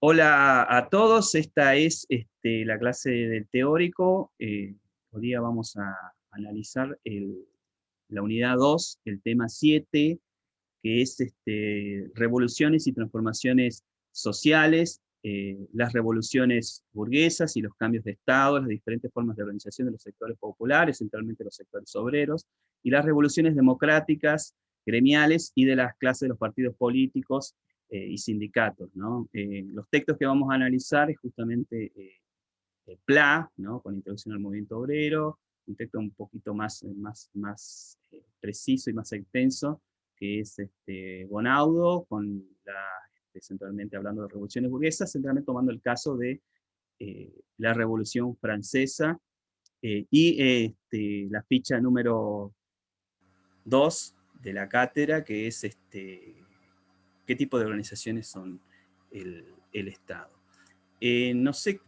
Hola a todos, esta es la clase del teórico. Hoy día vamos a analizar la unidad 2, el tema 7, que es revoluciones y transformaciones sociales, las revoluciones burguesas y los cambios de Estado, las diferentes formas de organización de los sectores populares, centralmente los sectores obreros, y las revoluciones democráticas, gremiales y de las clases de los partidos políticos y sindicatos, ¿no? Los textos que vamos a analizar es justamente PLA, ¿no? Con introducción al movimiento obrero, un texto un poquito más preciso y más extenso, que es Bonaudo, centralmente hablando de revoluciones burguesas, centralmente tomando el caso de la Revolución Francesa, y la ficha número 2 de la cátedra, que es qué tipo de organizaciones son el Estado. No sé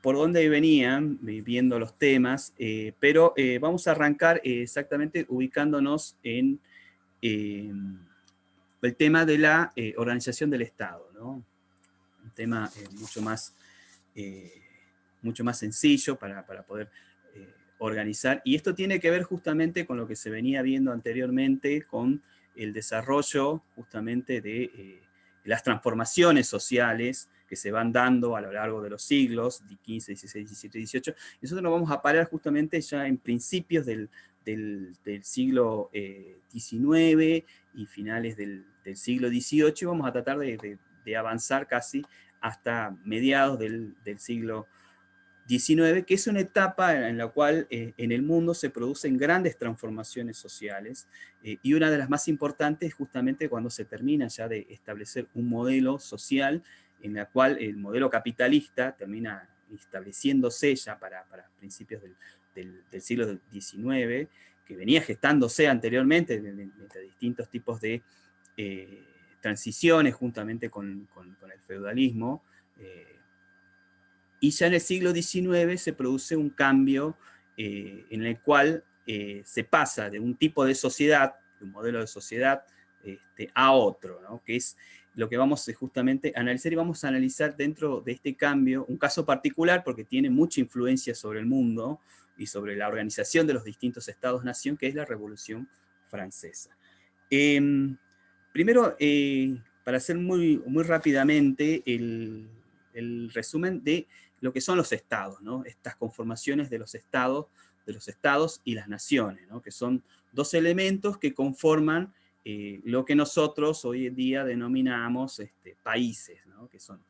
por dónde venían viendo los temas, pero vamos a arrancar exactamente ubicándonos en el tema de la organización del Estado, ¿no? Un tema eh, mucho más sencillo para poder organizar. Y esto tiene que ver justamente con lo que se venía viendo anteriormente, con el desarrollo justamente de las transformaciones sociales que se van dando a lo largo de los siglos, XV, XVI, XVII, XVIII. Nosotros nos vamos a parar justamente ya en principios del siglo XIX y finales del siglo XVIII, y vamos a tratar de avanzar casi hasta mediados del siglo XIX, que es una etapa en la cual en el mundo se producen grandes transformaciones sociales, y una de las más importantes es justamente cuando se termina ya de establecer un modelo social en la cual el modelo capitalista termina estableciéndose ya para principios del siglo XIX, que venía gestándose anteriormente de distintos tipos de transiciones juntamente con el feudalismo. Y ya en el siglo XIX se produce un cambio en el cual se pasa de un tipo de sociedad, de un modelo de sociedad, a otro, ¿no? Que es lo que vamos justamente a analizar, y vamos a analizar dentro de este cambio un caso particular porque tiene mucha influencia sobre el mundo y sobre la organización de los distintos estados-nación, que es la Revolución Francesa. Eh, Primero, para hacer muy rápidamente el resumen de lo que son los estados, ¿no? Estas conformaciones de los estados y las naciones, ¿no? Que son dos elementos que conforman lo que nosotros hoy en día denominamos países, ¿no? Que son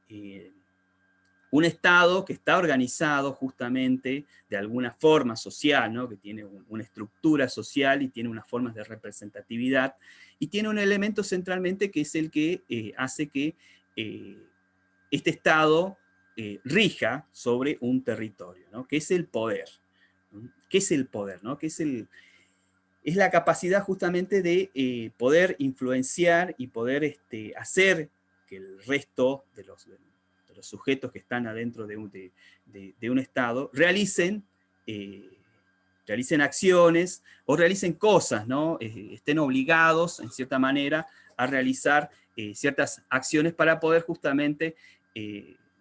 eh, un Estado que está organizado justamente de alguna forma social, ¿no? Que tiene una estructura social y tiene unas formas de representatividad, y tiene un elemento centralmente que es el que hace que eh, este Estado rija sobre un territorio, ¿no? Que es el poder. ¿No? ¿Qué es el poder? ¿No? ¿Qué es la capacidad justamente de poder influenciar y poder hacer que el resto de los sujetos que están adentro de un Estado eh, realicen acciones o realicen cosas, ¿no? Estén obligados, en cierta manera, a realizar ciertas acciones para poder justamente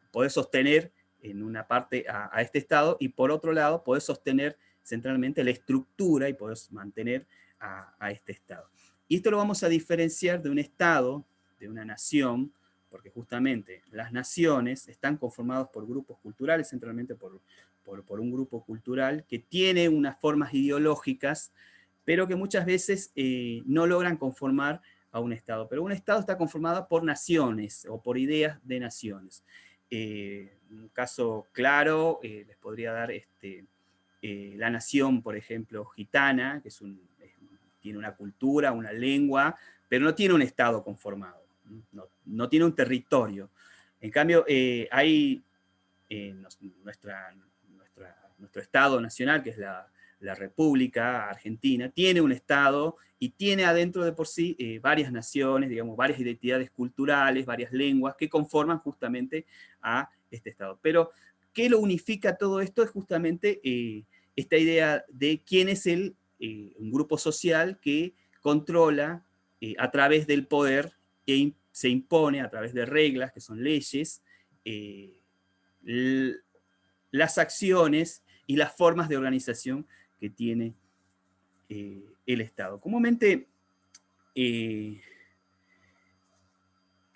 poder sostener en una parte a este Estado, y por otro lado poder sostener centralmente la estructura y poder mantener a este Estado. Y esto lo vamos a diferenciar de un Estado, de una nación, porque justamente las naciones están conformadas por grupos culturales, centralmente por un grupo cultural que tiene unas formas ideológicas, pero que muchas veces no logran conformar a un Estado. Pero un Estado está conformado por naciones o por ideas de naciones. Un caso claro les podría dar la nación, por ejemplo, gitana, que tiene una cultura, una lengua, pero no tiene un Estado conformado, no tiene un territorio. En cambio, hay nuestro Estado nacional, que es la República Argentina, tiene un Estado y tiene adentro de por sí varias naciones, digamos, varias identidades culturales, varias lenguas que conforman justamente a este Estado. Pero, ¿qué lo unifica todo esto? Es justamente esta idea de quién es un grupo social que controla a través del poder se impone a través de reglas, que son leyes, las acciones y las formas de organización que tiene el Estado. Comúnmente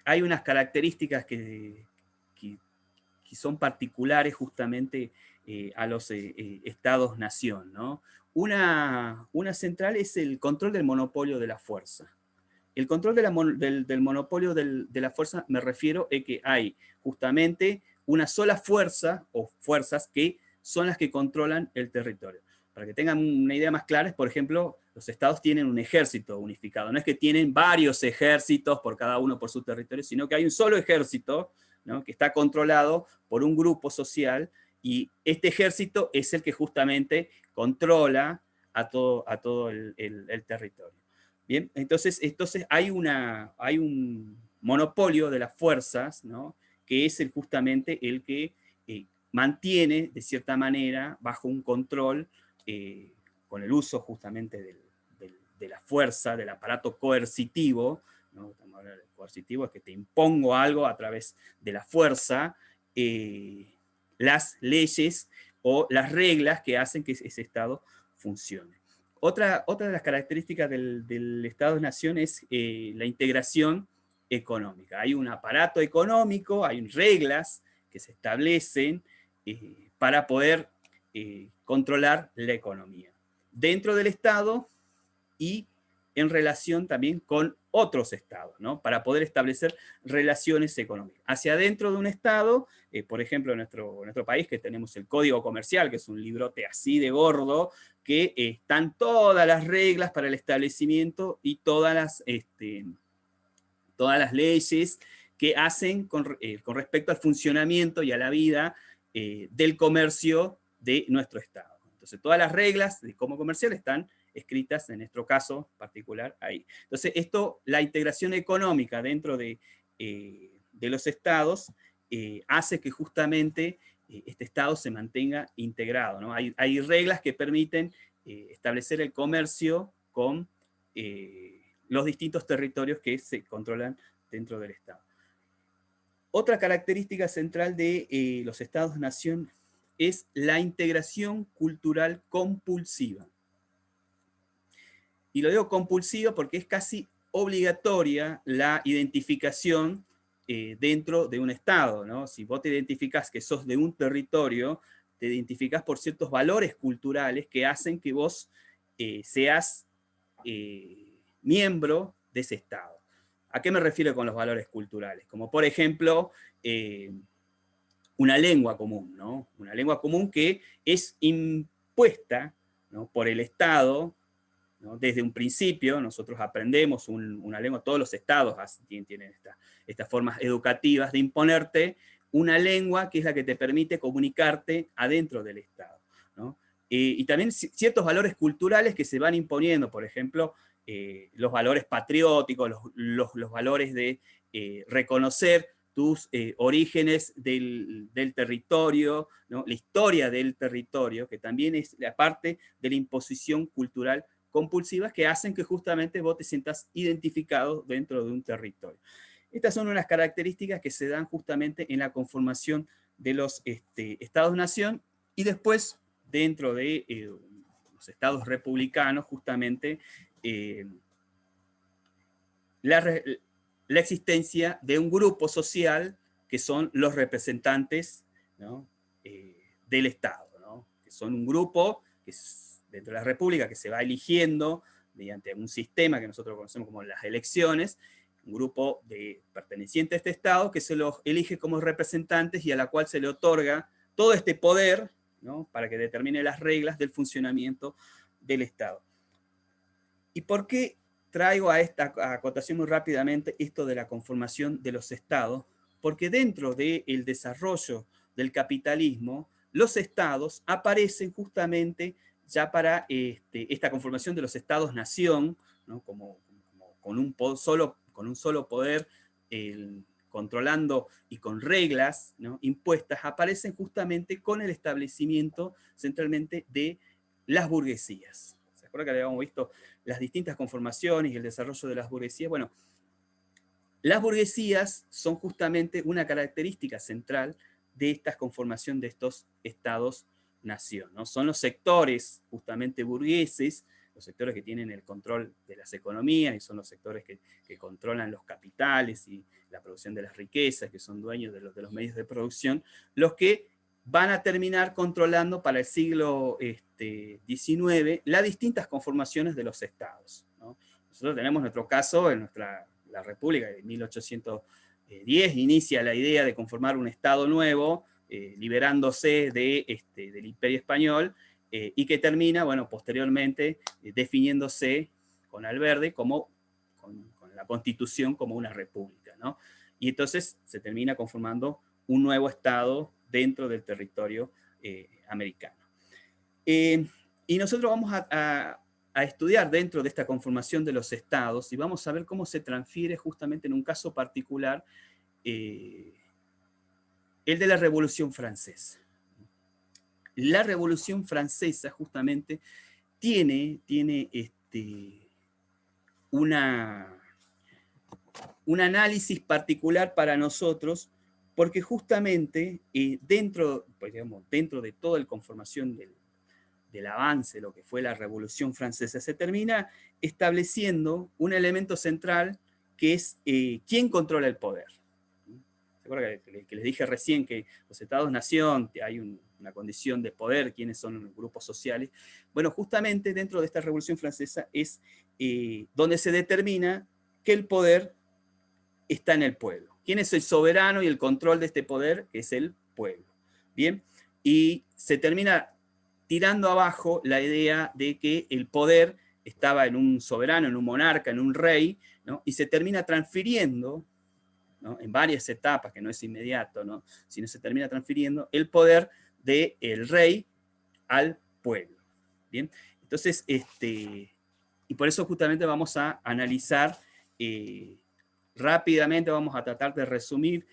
hay unas características que son particulares justamente a los estados-nación, ¿no? Una central es el control del monopolio de la fuerza. El control del monopolio de la fuerza me refiero a que hay justamente una sola fuerza o fuerzas que son las que controlan el territorio. Para que tengan una idea más clara, es, por ejemplo, los estados tienen un ejército unificado. No es que tienen varios ejércitos por cada uno por su territorio, sino que hay un solo ejército, ¿no?, que está controlado por un grupo social, y este ejército es el que justamente controla a todo el territorio. Bien, entonces hay un monopolio de las fuerzas, ¿no?, que es justamente el que mantiene, de cierta manera, bajo un control, con el uso justamente de la fuerza, del aparato coercitivo, ¿no? Estamos hablando de coercitivo, es que te impongo algo a través de la fuerza, las leyes o las reglas que hacen que ese Estado funcione. Otra de las características del Estado-nación es la integración económica. Hay un aparato económico, hay reglas que se establecen para poder controlar la economía dentro del Estado y en relación también con otros estados, ¿no?, para poder establecer relaciones económicas. Hacia adentro de un estado, por ejemplo, en nuestro país, que tenemos el Código Comercial, que es un librote así de gordo, que están todas las reglas para el establecimiento y todas las leyes que hacen con respecto al funcionamiento y a la vida del comercio de nuestro estado. Entonces, todas las reglas de cómo comercial están escritas, en nuestro caso particular, ahí. Entonces, la integración económica dentro de los estados hace que justamente este estado se mantenga integrado, ¿no? Hay reglas que permiten establecer el comercio con los distintos territorios que se controlan dentro del estado. Otra característica central de los estados-nación es la integración cultural compulsiva. Y lo digo compulsiva porque es casi obligatoria la identificación dentro de un estado, ¿no? Si vos te identificás que sos de un territorio, te identificás por ciertos valores culturales que hacen que vos seas miembro de ese estado. ¿A qué me refiero con los valores culturales? Como por ejemplo, una lengua común, ¿no? Una lengua común que es impuesta, ¿no?, por el Estado, ¿no? Desde un principio nosotros aprendemos una lengua, todos los estados tienen estas formas educativas de imponerte una lengua que es la que te permite comunicarte adentro del Estado, ¿no? Y también ciertos valores culturales que se van imponiendo, por ejemplo, los valores patrióticos, los valores de reconocer tus orígenes del territorio, ¿no?, la historia del territorio, que también es la parte de la imposición cultural compulsivas que hacen que justamente vos te sientas identificado dentro de un territorio. Estas son unas características que se dan justamente en la conformación de los estados-nación, y después dentro de los estados republicanos justamente la existencia de un grupo social que son los representantes, ¿no?, del Estado, ¿no?, que son un grupo que es dentro de la República que se va eligiendo mediante un sistema que nosotros conocemos como las elecciones, un grupo de pertenecientes a este Estado que se los elige como representantes y a la cual se le otorga todo este poder, ¿no?, para que determine las reglas del funcionamiento del Estado. ¿Y por qué traigo a esta acotación muy rápidamente esto de la conformación de los estados? Porque dentro del desarrollo del capitalismo, los estados aparecen justamente ya para esta conformación de los estados-nación, ¿no?, con un solo poder controlando y con reglas, ¿no?, impuestas, aparecen justamente con el establecimiento centralmente de las burguesías. ¿Se acuerdan que habíamos visto las distintas conformaciones y el desarrollo de las burguesías? Bueno, las burguesías son justamente una característica central de esta conformación de estos estados-nación, ¿no? Son los sectores justamente burgueses, los sectores que tienen el control de las economías, y son los sectores que controlan los capitales y la producción de las riquezas, que son dueños de los medios de producción, los que van a terminar controlando para el siglo XIX las distintas conformaciones de los estados, ¿no? Nosotros tenemos nuestro caso en la República de 1810, inicia la idea de conformar un estado nuevo, liberándose del Imperio Español, y que termina, bueno, posteriormente definiéndose con Alverde como, con la Constitución como una república, ¿no? Y entonces se termina conformando un nuevo estado dentro del territorio americano. Y nosotros vamos a estudiar dentro de esta conformación de los estados y vamos a ver cómo se transfiere justamente en un caso particular el de la Revolución Francesa. La Revolución Francesa justamente tiene un análisis particular para nosotros, porque justamente dentro de toda la conformación del avance de lo que fue la Revolución Francesa, se termina estableciendo un elemento central que es quién controla el poder. ¿Se acuerdan que les dije recién que los estados-nación hay una condición de poder, quiénes son los grupos sociales? Bueno, justamente dentro de esta Revolución Francesa es donde se determina que el poder está en el pueblo. ¿Quién es el soberano y el control de este poder? Es el pueblo. Bien, y se termina tirando abajo la idea de que el poder estaba en un soberano, en un monarca, en un rey, ¿no? Y se termina transfiriendo, ¿no?, en varias etapas, que no es inmediato, ¿no?, sino se termina transfiriendo el poder del rey al pueblo. Bien, entonces, y por eso justamente vamos a analizar rápidamente, vamos a tratar de resumir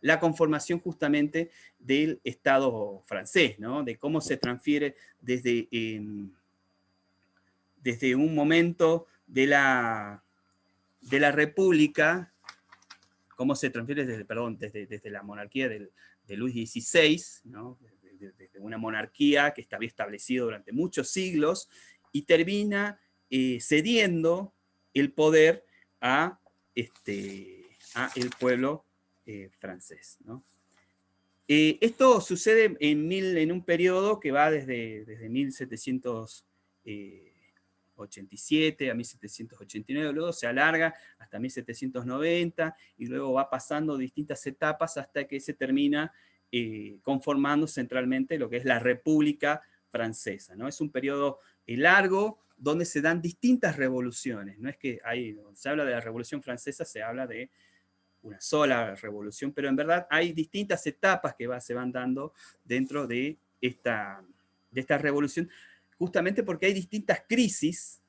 la conformación justamente del Estado francés, ¿no?, de cómo se transfiere desde un momento de la República, cómo se transfiere desde la monarquía de Luis XVI, ¿no?, desde una monarquía que estaba establecida durante muchos siglos, y termina cediendo el poder a el pueblo francés, ¿no? Esto sucede en un periodo que va desde 1787 a 1789, luego se alarga hasta 1790, y luego va pasando distintas etapas hasta que se termina conformando centralmente lo que es la República Francesa, ¿no? Es un periodo largo donde se dan distintas revoluciones. No es que se habla de la Revolución Francesa, se habla de una sola revolución, pero en verdad hay distintas etapas que se van dando dentro de esta revolución, justamente porque hay distintas crisis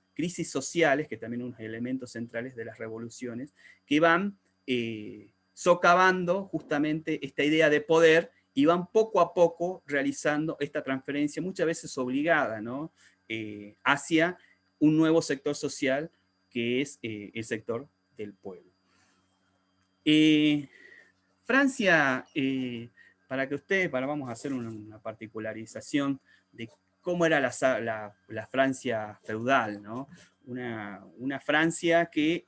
sociales, que también son unos elementos centrales de las revoluciones, que van socavando justamente esta idea de poder y van poco a poco realizando esta transferencia, muchas veces obligada, ¿no?, hacia un nuevo sector social, que es el sector del pueblo. Francia, vamos a hacer una particularización de cómo era la Francia feudal, ¿no? Una Francia que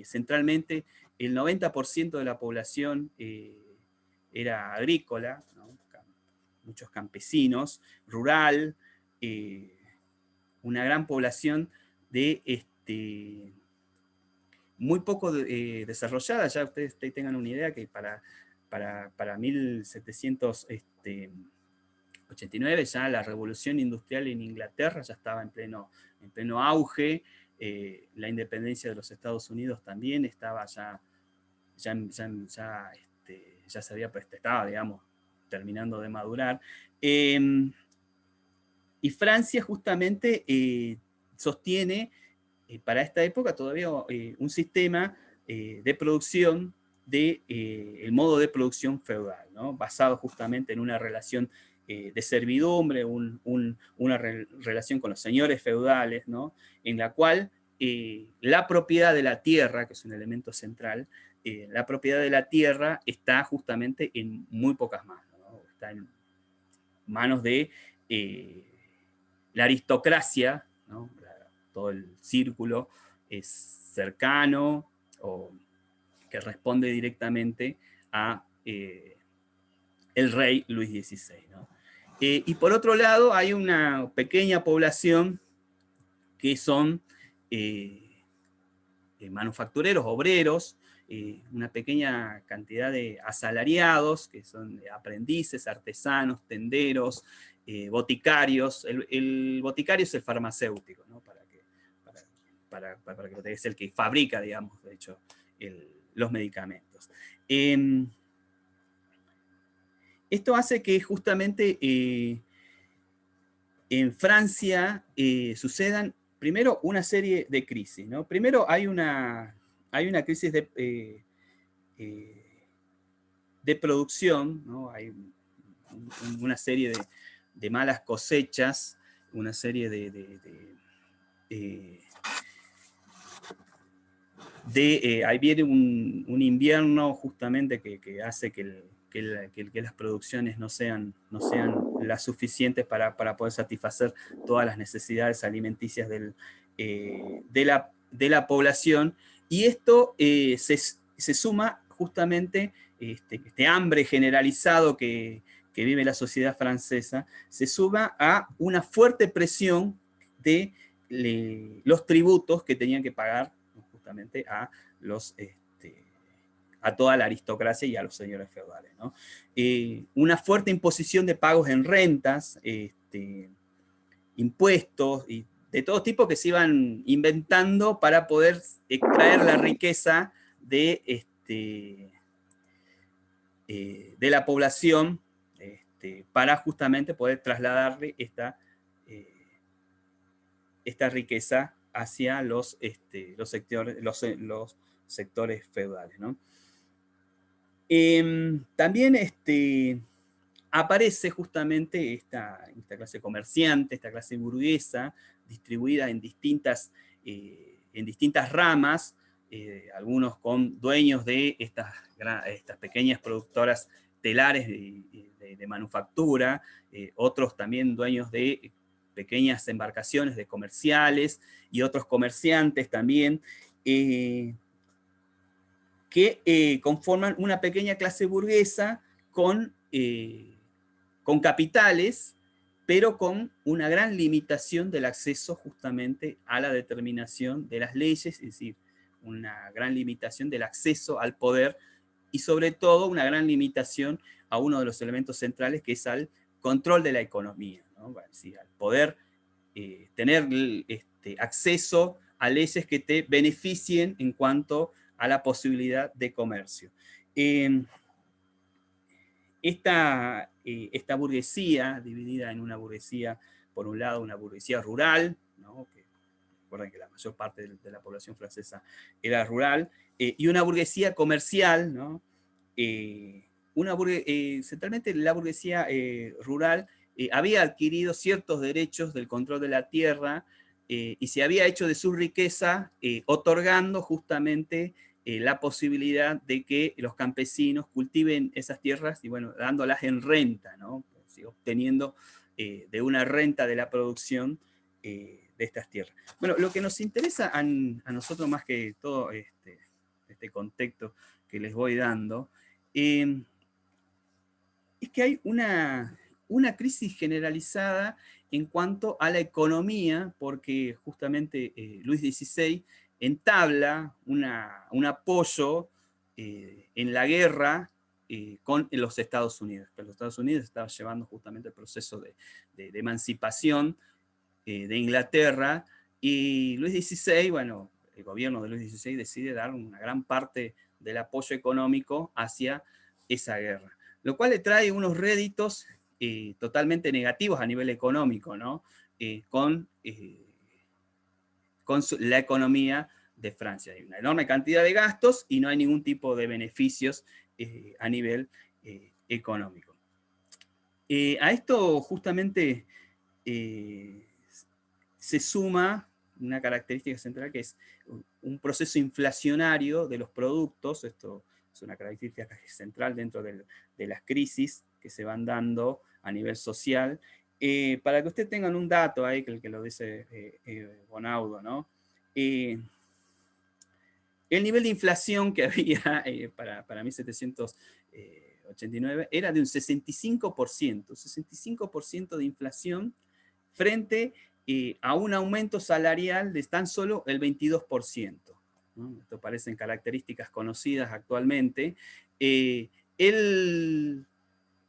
centralmente el 90% de la población era agrícola, ¿no?, muchos campesinos, rural, una gran población de muy poco desarrollada. Ya ustedes tengan una idea que para 1789 ya la revolución industrial en Inglaterra ya estaba en pleno auge, la independencia de los Estados Unidos también estaba ya se había, estaba, digamos, terminando de madurar. Y Francia justamente sostiene para esta época todavía un sistema de producción el modo de producción feudal, ¿no?, basado justamente en una relación de servidumbre, una relación con los señores feudales, ¿no?, en la cual la propiedad de la tierra, que es un elemento central, la propiedad de la tierra está justamente en muy pocas manos, ¿no? Está en manos de la aristocracia, ¿no? Todo el círculo es cercano o que responde directamente a el rey Luis XVI, ¿no? Y por otro lado hay una pequeña población que son manufactureros, obreros, una pequeña cantidad de asalariados, que son aprendices, artesanos, tenderos, boticarios. El boticario es el farmacéutico, ¿no? Para que lo tengas, es el que fabrica, digamos, de hecho, los medicamentos. Esto hace que justamente en Francia sucedan primero una serie de crisis, ¿no? Primero hay una crisis de producción, ¿no? Hay una serie de malas cosechas, una serie ahí viene un invierno justamente que hace que las producciones no sean las suficientes para poder satisfacer todas las necesidades alimenticias de la población, y esto se suma justamente este hambre generalizado que vive la sociedad francesa, se suma a una fuerte presión de los tributos que tenían que pagar justamente a toda la aristocracia y a los señores feudales, ¿no? Una fuerte imposición de pagos en rentas, impuestos y de todo tipo que se iban inventando para poder extraer la riqueza de la población, para justamente poder trasladarle esta riqueza hacia los sectores feudales, ¿no? También aparece justamente esta clase comerciante, esta clase burguesa, distribuida en distintas ramas, algunos con dueños de estas pequeñas productoras telares de manufactura, otros también dueños de pequeñas embarcaciones de comerciales, y otros comerciantes también, que conforman una pequeña clase burguesa con capitales, pero con una gran limitación del acceso justamente a la determinación de las leyes, es decir, una gran limitación del acceso al poder, y sobre todo una gran limitación a uno de los elementos centrales, que es al control de la economía, ¿no? Es decir, al poder tener acceso a leyes que te beneficien en cuanto a la posibilidad de comercio. Esta burguesía, dividida en una burguesía, por un lado, una burguesía rural, ¿no? Recuerden que la mayor parte de la población francesa era rural, y una burguesía comercial, ¿no? Centralmente la burguesía rural había adquirido ciertos derechos del control de la tierra, y se había hecho de su riqueza otorgando justamente la posibilidad de que los campesinos cultiven esas tierras y, bueno, dándolas en renta, ¿no? Obteniendo de una renta de la producción de estas tierras. Bueno, lo que nos interesa a nosotros, más que todo este contexto que les voy dando, es que hay una crisis generalizada en cuanto a la economía, porque justamente Luis XVI entabla un apoyo en la guerra con los Estados Unidos. Los Estados Unidos estaban llevando justamente el proceso de emancipación de Inglaterra, y Luis XVI, bueno, el gobierno de Luis XVI decide dar una gran parte del apoyo económico hacia esa guerra, lo cual le trae unos réditos totalmente negativos a nivel económico, ¿no? Con la economía de Francia. Hay una enorme cantidad de gastos y no hay ningún tipo de beneficios a nivel económico. A esto justamente se suma una característica central que es un proceso inflacionario de los productos. Esto es una característica central dentro de las crisis que se van dando a nivel social. Para que ustedes tengan un dato ahí, que lo dice Bonaudo, ¿no? El nivel de inflación que había para 1789 era de un 65% de inflación frente a un aumento salarial de tan solo el 22%. ¿no? Esto parecen características conocidas actualmente. El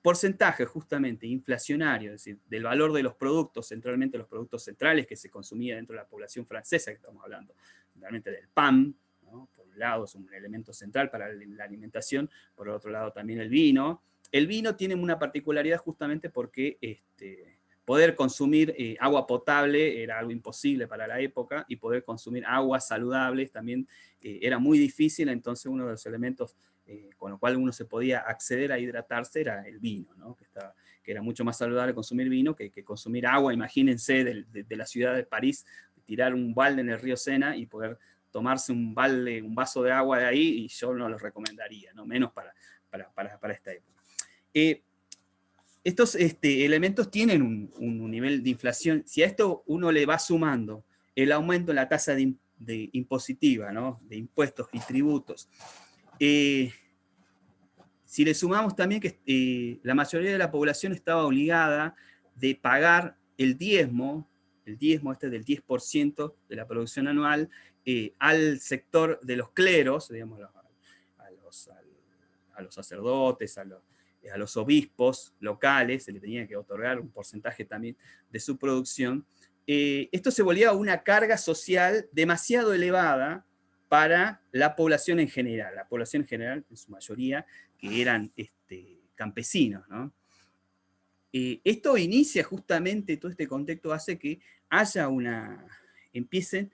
porcentaje justamente inflacionario, es decir, del valor de los productos, centralmente los productos centrales que se consumía dentro de la población francesa, que estamos hablando, realmente del pan, ¿no? Por un lado es un elemento central para la alimentación, por otro lado también el vino. El vino tiene una particularidad justamente porque poder consumir agua potable era algo imposible para la época, y poder consumir aguas saludables también era muy difícil. Entonces uno de los elementos con lo cual uno se podía acceder a hidratarse era el vino, ¿no? que era mucho más saludable consumir vino que consumir agua. Imagínense de la ciudad de París, tirar un balde en el río Sena y poder tomarse un vaso de agua de ahí, y yo no lo recomendaría, ¿no? Menos para esta época. Estos elementos tienen un nivel de inflación. Si a esto uno le va sumando el aumento en la tasa de impositiva, ¿no? De impuestos y tributos, si le sumamos también que la mayoría de la población estaba obligada de pagar el diezmo del 10% de la producción anual al sector de los cleros, digamos, a los sacerdotes, a los obispos locales, se le tenía que otorgar un porcentaje también de su producción. Esto se volvía una carga social demasiado elevada para la población en general. La población en general, en su mayoría, que eran campesinos, ¿no? Esto inicia justamente, todo este contexto hace que empiecen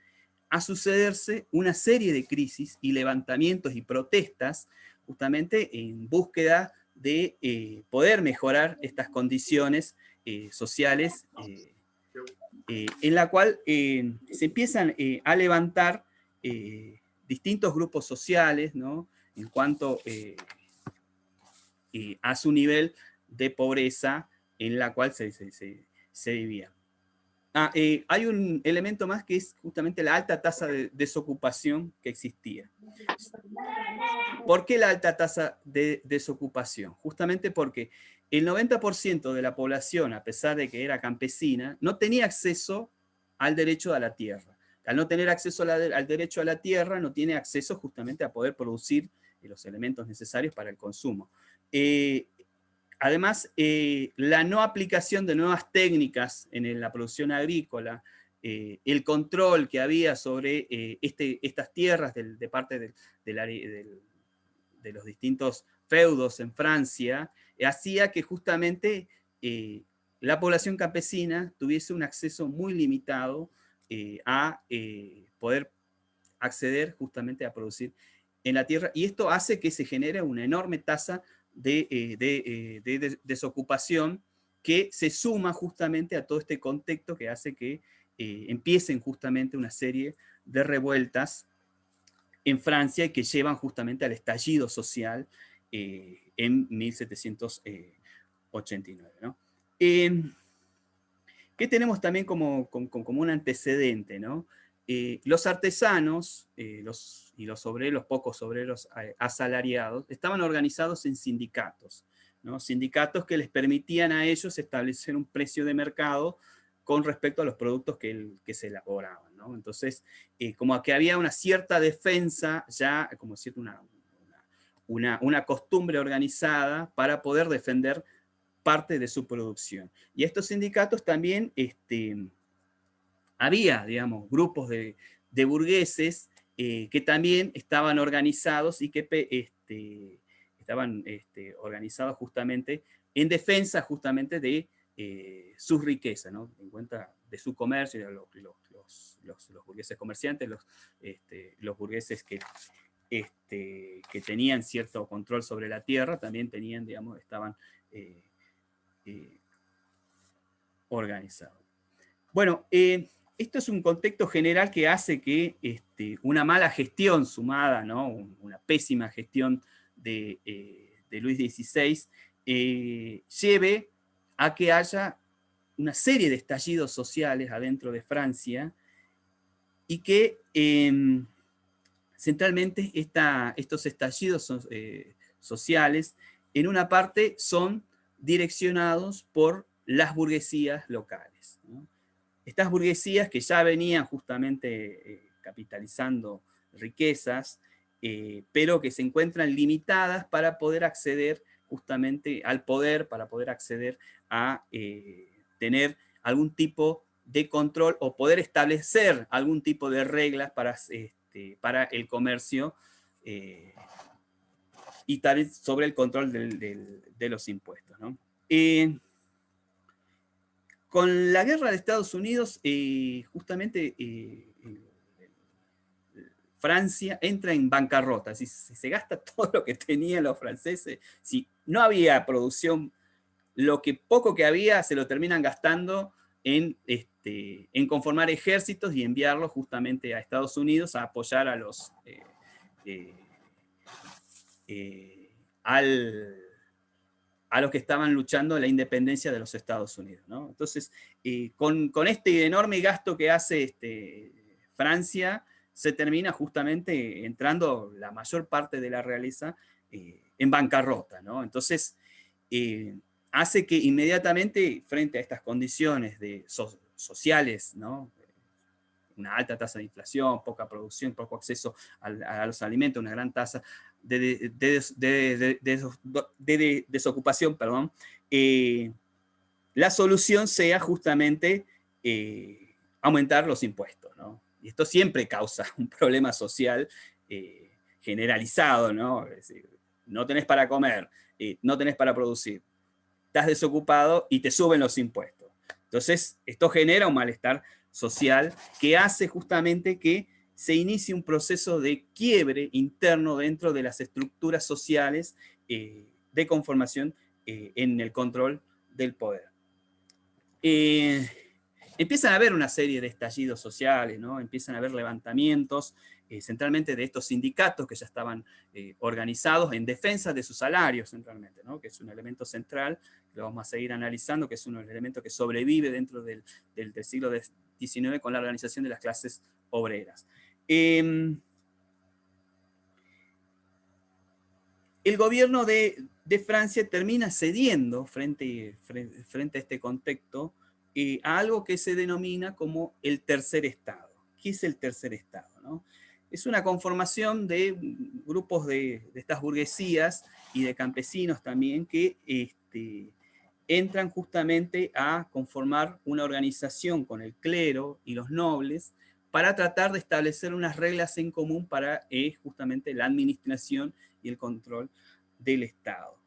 a sucederse una serie de crisis y levantamientos y protestas justamente en búsqueda de poder mejorar estas condiciones sociales, en la cual se empiezan a levantar distintos grupos sociales, ¿no? En cuanto a su nivel de pobreza en la cual se vivía. Hay un elemento más que es justamente la alta tasa de desocupación que existía. ¿Por qué la alta tasa de desocupación? Justamente porque el 90% de la población, a pesar de que era campesina, no tenía acceso al derecho a la tierra. Al no tener acceso al derecho a la tierra, no tiene acceso justamente a poder producir los elementos necesarios para el consumo. Además, la no aplicación de nuevas técnicas en la producción agrícola, el control que había sobre estas tierras de parte de los distintos feudos en Francia, hacía que justamente la población campesina tuviese un acceso muy limitado a poder acceder justamente a producir en la tierra, y esto hace que se genere una enorme tasa de desocupación que se suma justamente a todo este contexto que hace que empiecen justamente una serie de revueltas en Francia y que llevan justamente al estallido social en 1789. ¿no? ¿Qué tenemos también como un antecedente? ¿no? Los artesanos los obreros, los pocos obreros asalariados, estaban organizados en sindicatos, ¿no? Sindicatos que les permitían a ellos establecer un precio de mercado con respecto a los productos que se elaboraban, ¿no? Entonces, como que había una cierta defensa, ya como cierta una costumbre organizada para poder defender parte de su producción. Y estos sindicatos también, había, digamos, grupos de burgueses que también estaban organizados y que estaban organizados justamente en defensa justamente de sus riquezas, ¿no? En cuenta de su comercio, de los burgueses comerciantes, los burgueses que tenían cierto control sobre la tierra, también tenían, digamos, estaban organizados. Bueno, esto es un contexto general que hace que una mala gestión sumada, ¿no? Una pésima gestión de Luis XVI, lleve a que haya una serie de estallidos sociales adentro de Francia y que centralmente estos estallidos sociales en una parte son direccionados por las burguesías locales, ¿no? Estas burguesías que ya venían justamente capitalizando riquezas, pero que se encuentran limitadas para poder acceder justamente al poder, para poder acceder a tener algún tipo de control o poder establecer algún tipo de reglas para el comercio y tal sobre el control de los impuestos, ¿no? Con la guerra de Estados Unidos, justamente Francia entra en bancarrota, se gasta todo lo que tenían los franceses, si no había producción, lo que poco que había se lo terminan gastando en conformar ejércitos y enviarlos justamente a Estados Unidos a apoyar a los a los que estaban luchando la independencia de los Estados Unidos, ¿no? Entonces, con este enorme gasto que hace Francia, se termina justamente entrando la mayor parte de la realeza en bancarrota, ¿no? Entonces, hace que inmediatamente, frente a estas condiciones sociales, ¿no? Una alta tasa de inflación, poca producción, poco acceso a los alimentos, una gran tasa de desocupación, perdón, la solución sea justamente aumentar los impuestos, ¿no? Y esto siempre causa un problema social generalizado, ¿no? Es decir, no tenés para comer, no tenés para producir, estás desocupado y te suben los impuestos. Entonces, esto genera un malestar social que hace justamente que se inicie un proceso de quiebre interno dentro de las estructuras sociales de conformación en el control del poder. Empiezan a haber una serie de estallidos sociales, ¿no? Empiezan a haber levantamientos, centralmente de estos sindicatos que ya estaban organizados en defensa de sus salarios, centralmente, ¿no? Que es un elemento central, que lo vamos a seguir analizando, que es uno de los elementos que sobrevive dentro del siglo XIX con la organización de las clases obreras. El gobierno de Francia termina cediendo frente a este contexto a algo que se denomina como el tercer Estado. ¿Qué es el tercer Estado, no? Es una conformación de grupos de estas burguesías y de campesinos también que entran justamente a conformar una organización con el clero y los nobles para tratar de establecer unas reglas en común para justamente la administración y el control del Estado.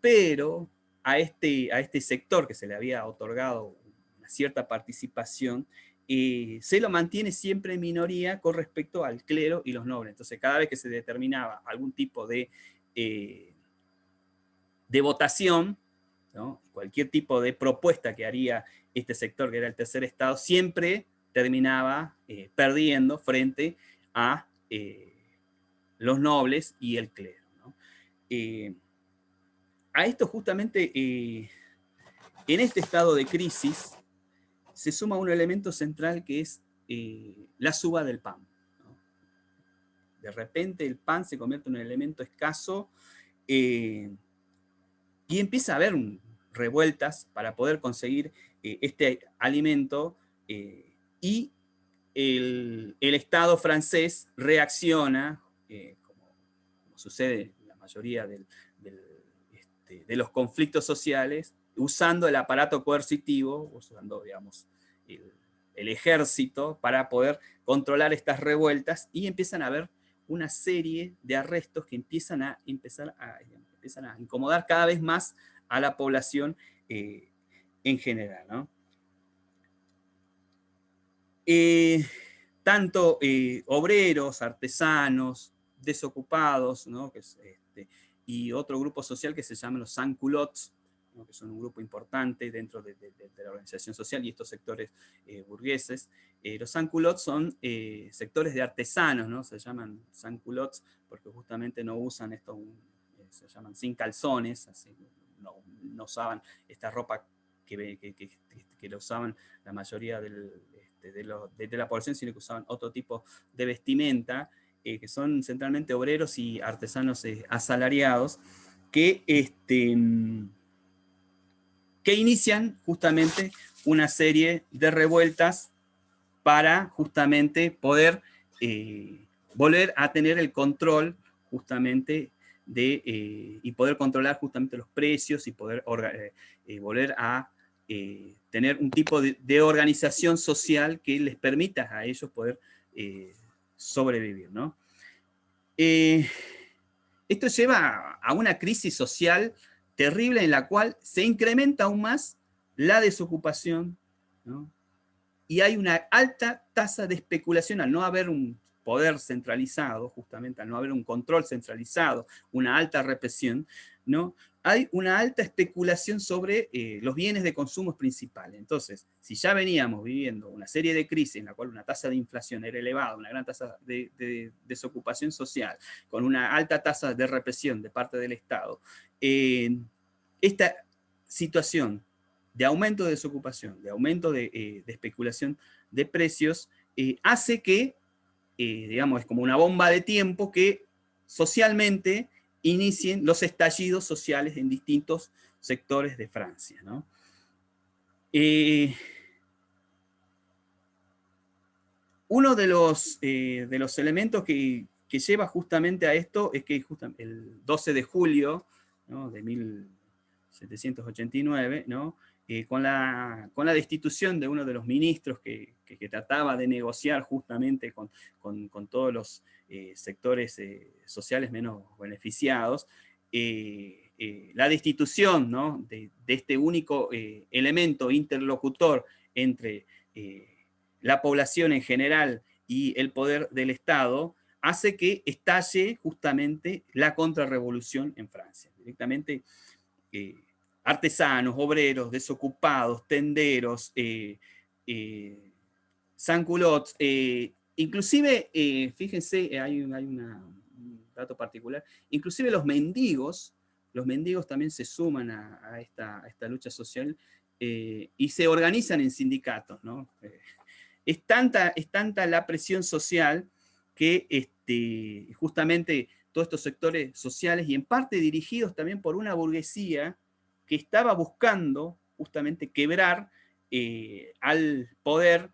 Pero a este sector que se le había otorgado una cierta participación, se lo mantiene siempre en minoría con respecto al clero y los nobles. Entonces, cada vez que se determinaba algún tipo de votación, ¿no? Cualquier tipo de propuesta que haría este sector, que era el tercer Estado, siempre terminaba perdiendo frente a los nobles y el clero, ¿no? A esto justamente, en este estado de crisis, se suma un elemento central que es la suba del pan, ¿no? De repente el pan se convierte en un elemento escaso y empieza a haber revueltas para poder conseguir este alimento y el Estado francés reacciona, como sucede en la mayoría de los conflictos sociales, usando el aparato coercitivo, usando, digamos, el ejército para poder controlar estas revueltas, y empiezan a haber una serie de arrestos que empiezan a incomodar cada vez más a la población en general, ¿no? Tanto obreros, artesanos, desocupados, ¿no? Y otro grupo social que se llama los sans-culottes, ¿no? Que son un grupo importante dentro de la organización social y estos sectores burgueses. Los sans-culottes son sectores de artesanos, ¿no? Se llaman sans-culottes porque justamente no usan esto, se llaman sin calzones, así, no usaban esta ropa que lo usaban la mayoría de la población, sino que usaban otro tipo de vestimenta, que son centralmente obreros y artesanos asalariados, que inician justamente una serie de revueltas para justamente poder volver a tener el control justamente y poder controlar justamente los precios y poder volver a tener un tipo de organización social que les permita a ellos poder sobrevivir, ¿no? Esto lleva a una crisis social terrible en la cual se incrementa aún más la desocupación, ¿no? Y hay una alta tasa de especulación al no haber un poder centralizado, justamente al no haber un control centralizado, una alta represión, ¿no? Hay una alta especulación sobre los bienes de consumo principales. Entonces, si ya veníamos viviendo una serie de crisis en la cual una tasa de inflación era elevada, una gran tasa de desocupación social, con una alta tasa de represión de parte del Estado, esta situación de aumento de desocupación, de aumento de especulación de precios, hace que, digamos, es como una bomba de tiempo que socialmente inicien los estallidos sociales en distintos sectores de Francia, ¿no? Uno de los elementos que lleva justamente a esto es que el 12 de julio, ¿no?, de 1789, ¿no?, con la destitución de uno de los ministros que trataba de negociar justamente con todos los sectores sociales menos beneficiados, la destitución, ¿no?, de este único elemento interlocutor entre la población en general y el poder del Estado, hace que estalle justamente la contrarrevolución en Francia. Directamente artesanos, obreros, desocupados, tenderos, sans-culottes, inclusive, fíjense, hay un dato particular, inclusive los mendigos también se suman a esta lucha social y se organizan en sindicatos, ¿no? Es tanta la presión social que justamente todos estos sectores sociales, y en parte dirigidos también por una burguesía que estaba buscando justamente quebrar al poder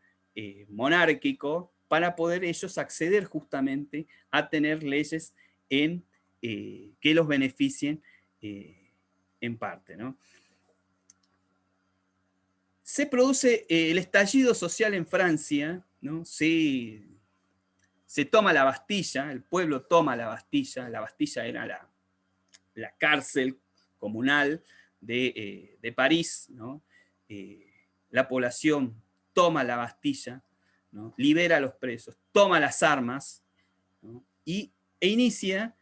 monárquico para poder ellos acceder justamente a tener leyes que los beneficien en parte, ¿no? Se produce el estallido social en Francia, ¿no? Se toma la Bastilla, el pueblo toma la Bastilla era la cárcel comunal de París, ¿no? La población toma la Bastilla, ¿no?, libera a los presos, toma las armas, ¿no?, e inicia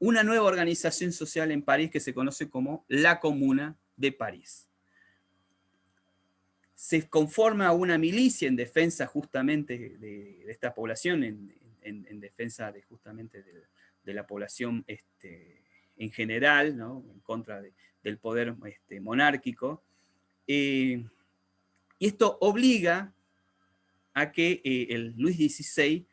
una nueva organización social en París que se conoce como la Comuna de París. Se conforma una milicia en defensa justamente de esta población, en defensa justamente de la población en general, ¿no?, en contra del poder monárquico. Y esto obliga a que el Luis XVI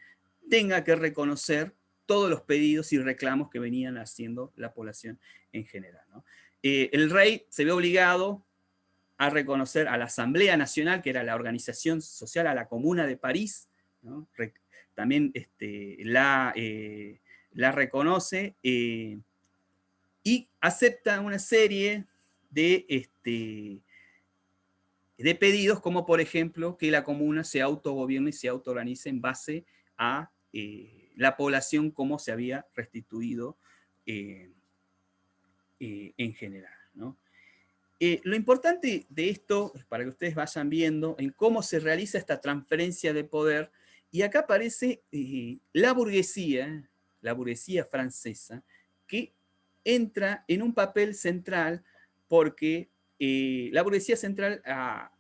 tenga que reconocer todos los pedidos y reclamos que venían haciendo la población en general, ¿no? El rey se ve obligado a reconocer a la Asamblea Nacional, que era la organización social, a la Comuna de París, ¿no? También la reconoce y acepta una serie de pedidos, como por ejemplo que la comuna se autogobierne y se autoorganice en base a la población como se había restituido en general, ¿no? Lo importante de esto es para que ustedes vayan viendo en cómo se realiza esta transferencia de poder, y acá aparece la burguesía francesa, que entra en un papel central porque la burguesía central, a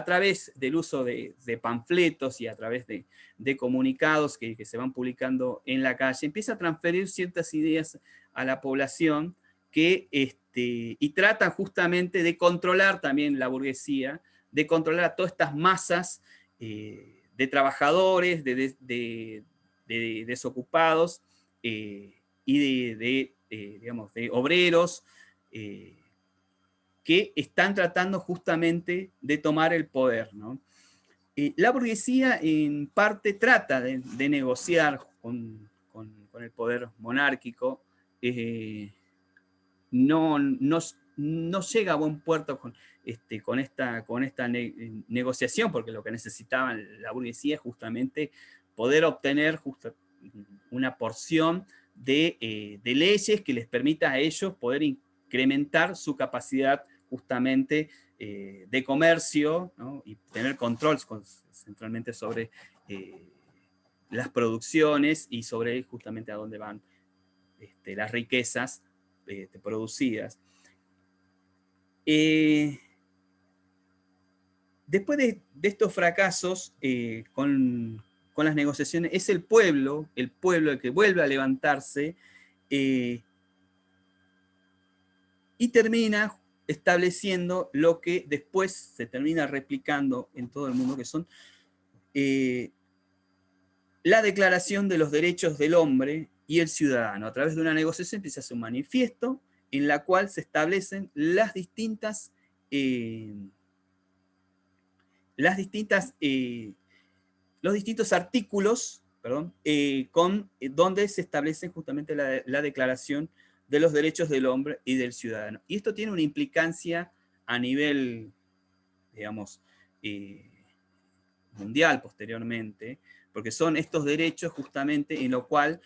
través del uso de panfletos y a través de comunicados que se van publicando en la calle, empieza a transferir ciertas ideas a la población y trata justamente de controlar también la burguesía, de controlar a todas estas masas de trabajadores, de desocupados y digamos, de obreros, que están tratando justamente de tomar el poder, ¿no? La burguesía en parte trata de negociar con el poder monárquico, no llega a buen puerto con esta negociación, porque lo que necesitaba la burguesía es justamente poder obtener una porción de leyes que les permita a ellos poder incrementar su capacidad justamente de comercio, ¿no? Y tener control centralmente sobre las producciones y sobre justamente a dónde van las riquezas producidas. Después de estos fracasos con las negociaciones, es el pueblo el que vuelve a levantarse y termina estableciendo lo que después se termina replicando en todo el mundo, que son la Declaración de los Derechos del Hombre y el Ciudadano. A través de una negociación empieza a hacer un manifiesto en la cual se establecen los distintos artículos, donde se establece justamente la Declaración de los Derechos del Hombre y del Ciudadano. Y esto tiene una implicancia a nivel, digamos, mundial posteriormente, porque son estos derechos justamente en lo cual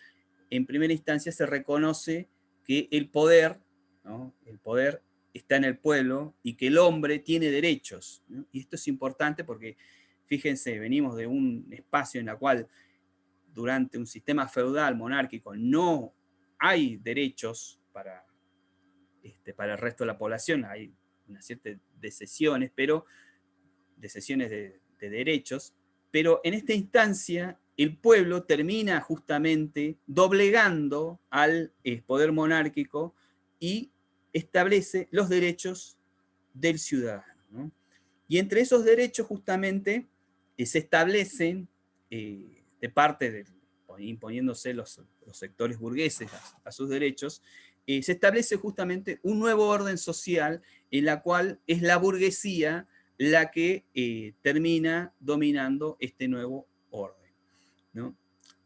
en primera instancia se reconoce que el poder, ¿no? El poder está en el pueblo y que el hombre tiene derechos, ¿no? Y esto es importante porque, fíjense, venimos de un espacio en el cual durante un sistema feudal monárquico no hay derechos para el resto de la población, hay una cierta de cesiones, de derechos, pero en esta instancia el pueblo termina justamente doblegando al poder monárquico y establece los derechos del ciudadano, ¿no? Y entre esos derechos justamente se establecen de parte imponiéndose los sectores burgueses a sus derechos, se establece justamente un nuevo orden social en la cual es la burguesía la que termina dominando este nuevo orden, ¿no?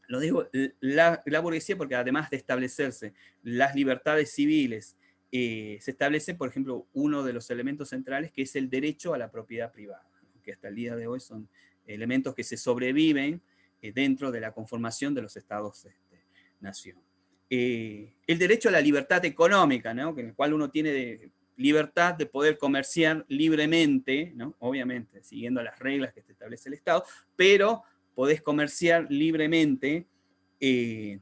Lo digo, la burguesía porque además de establecerse las libertades civiles, se establece, por ejemplo, uno de los elementos centrales que es el derecho a la propiedad privada, ¿no? Que hasta el día de hoy son elementos que se sobreviven dentro de la conformación de los estados-nación. El derecho a la libertad económica, ¿no? En el cual uno tiene libertad de poder comerciar libremente, ¿no? Obviamente, siguiendo las reglas que establece el Estado, pero podés comerciar libremente y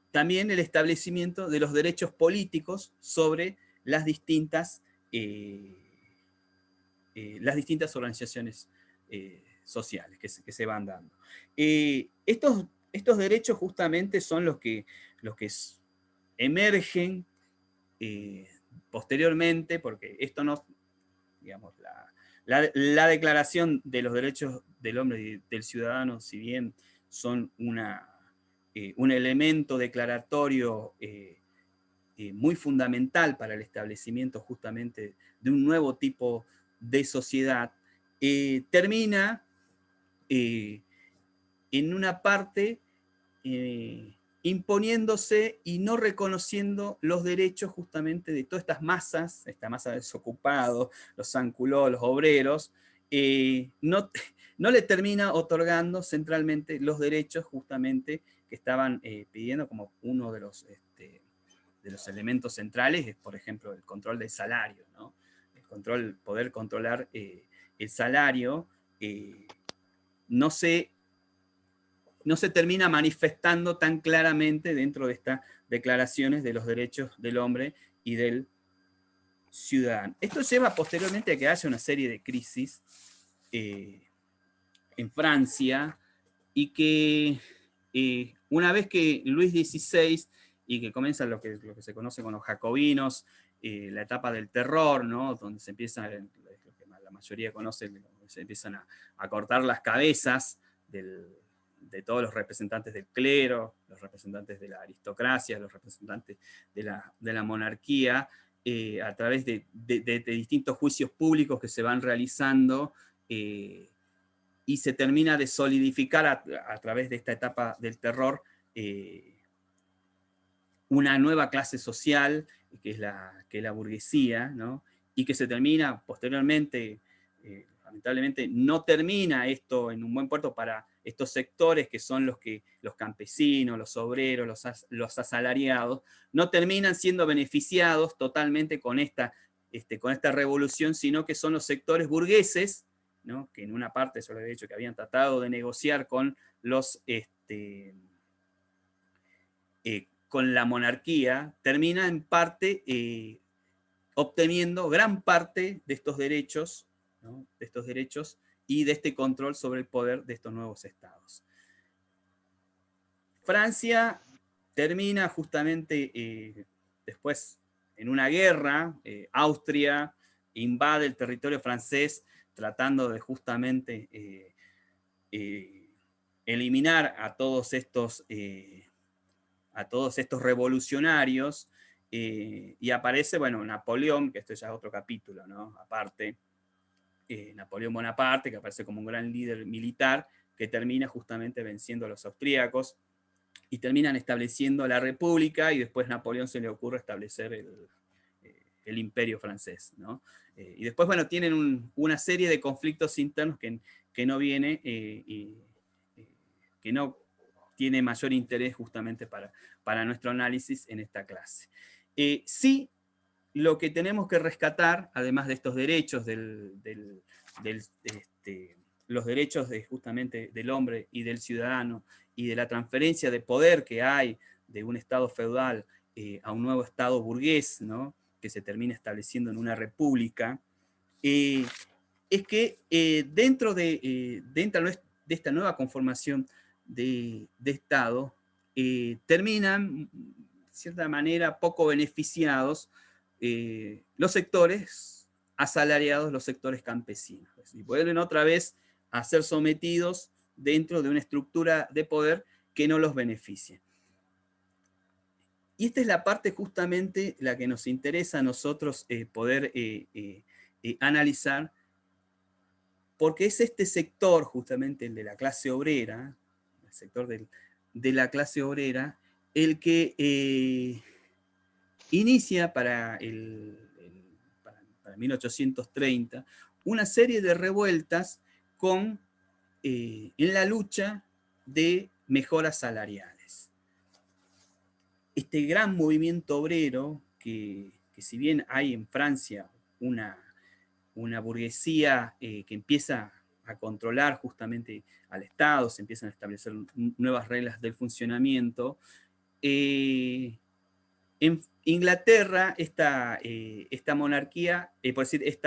también el establecimiento de los derechos políticos sobre las distintas organizaciones sociales que se van dando. Estos derechos justamente son los que emergen posteriormente, porque esto no, digamos, la Declaración de los Derechos del Hombre y del Ciudadano, si bien son un elemento declaratorio muy fundamental para el establecimiento justamente de un nuevo tipo de sociedad, termina en una parte imponiéndose y no reconociendo los derechos justamente de todas estas masas, esta masa de desocupados, los sanculós, los obreros, no le termina otorgando centralmente los derechos justamente que estaban pidiendo como uno de los elementos centrales, es por ejemplo el control del salario, ¿no? Poder controlar el salario no se termina manifestando tan claramente dentro de estas declaraciones de los derechos del hombre y del ciudadano. Esto lleva posteriormente a que haya una serie de crisis en Francia, y que una vez que Luis XVI, y que comienza lo que se conoce con los jacobinos, la etapa del terror, ¿no? Donde se empieza, lo que la mayoría conoce, se empiezan a cortar las cabezas de todos los representantes del clero, los representantes de la aristocracia, los representantes de la monarquía, a través de distintos juicios públicos que se van realizando, y se termina de solidificar a través de esta etapa del terror una nueva clase social, que es la burguesía, ¿no? Y que se termina posteriormente, lamentablemente, no termina esto en un buen puerto para estos sectores que son los campesinos, los obreros, los asalariados, no terminan siendo beneficiados totalmente con esta revolución, sino que son los sectores burgueses, ¿no? Que en una parte, yo les he dicho, que habían tratado de negociar con con la monarquía, termina en parte obteniendo gran parte de estos derechos, ¿no? De estos derechos y de este control sobre el poder de estos nuevos estados. Francia termina justamente después en una guerra. Austria invade el territorio francés tratando de justamente eliminar a todos estos revolucionarios, y aparece, bueno, Napoleón, que esto ya es otro capítulo, ¿no? Aparte, Napoleón Bonaparte, que aparece como un gran líder militar, que termina justamente venciendo a los austríacos, y terminan estableciendo la república, y después Napoleón se le ocurre establecer el imperio francés, ¿no? Y después, bueno, tienen una serie de conflictos internos que no viene, que no tiene mayor interés justamente para nuestro análisis en esta clase. Sí, lo que tenemos que rescatar, además de estos derechos, los derechos justamente del hombre y del ciudadano, y de la transferencia de poder que hay de un estado feudal a un nuevo estado burgués, ¿no? Que se termina estableciendo en una república, es que dentro de esta nueva conformación de Estado, terminan, de cierta manera, poco beneficiados los sectores asalariados, los sectores campesinos. Y vuelven otra vez a ser sometidos dentro de una estructura de poder que no los beneficia. Y esta es la parte justamente la que nos interesa a nosotros poder analizar, porque es este sector, justamente el de la clase obrera, el sector de la clase obrera, el que inicia para 1830 una serie de revueltas en la lucha de mejoras salariales. Este gran movimiento obrero, que si bien hay en Francia una burguesía que empieza a controlar justamente al Estado, se empiezan a establecer nuevas reglas del funcionamiento, en Inglaterra esta monarquía, por decir,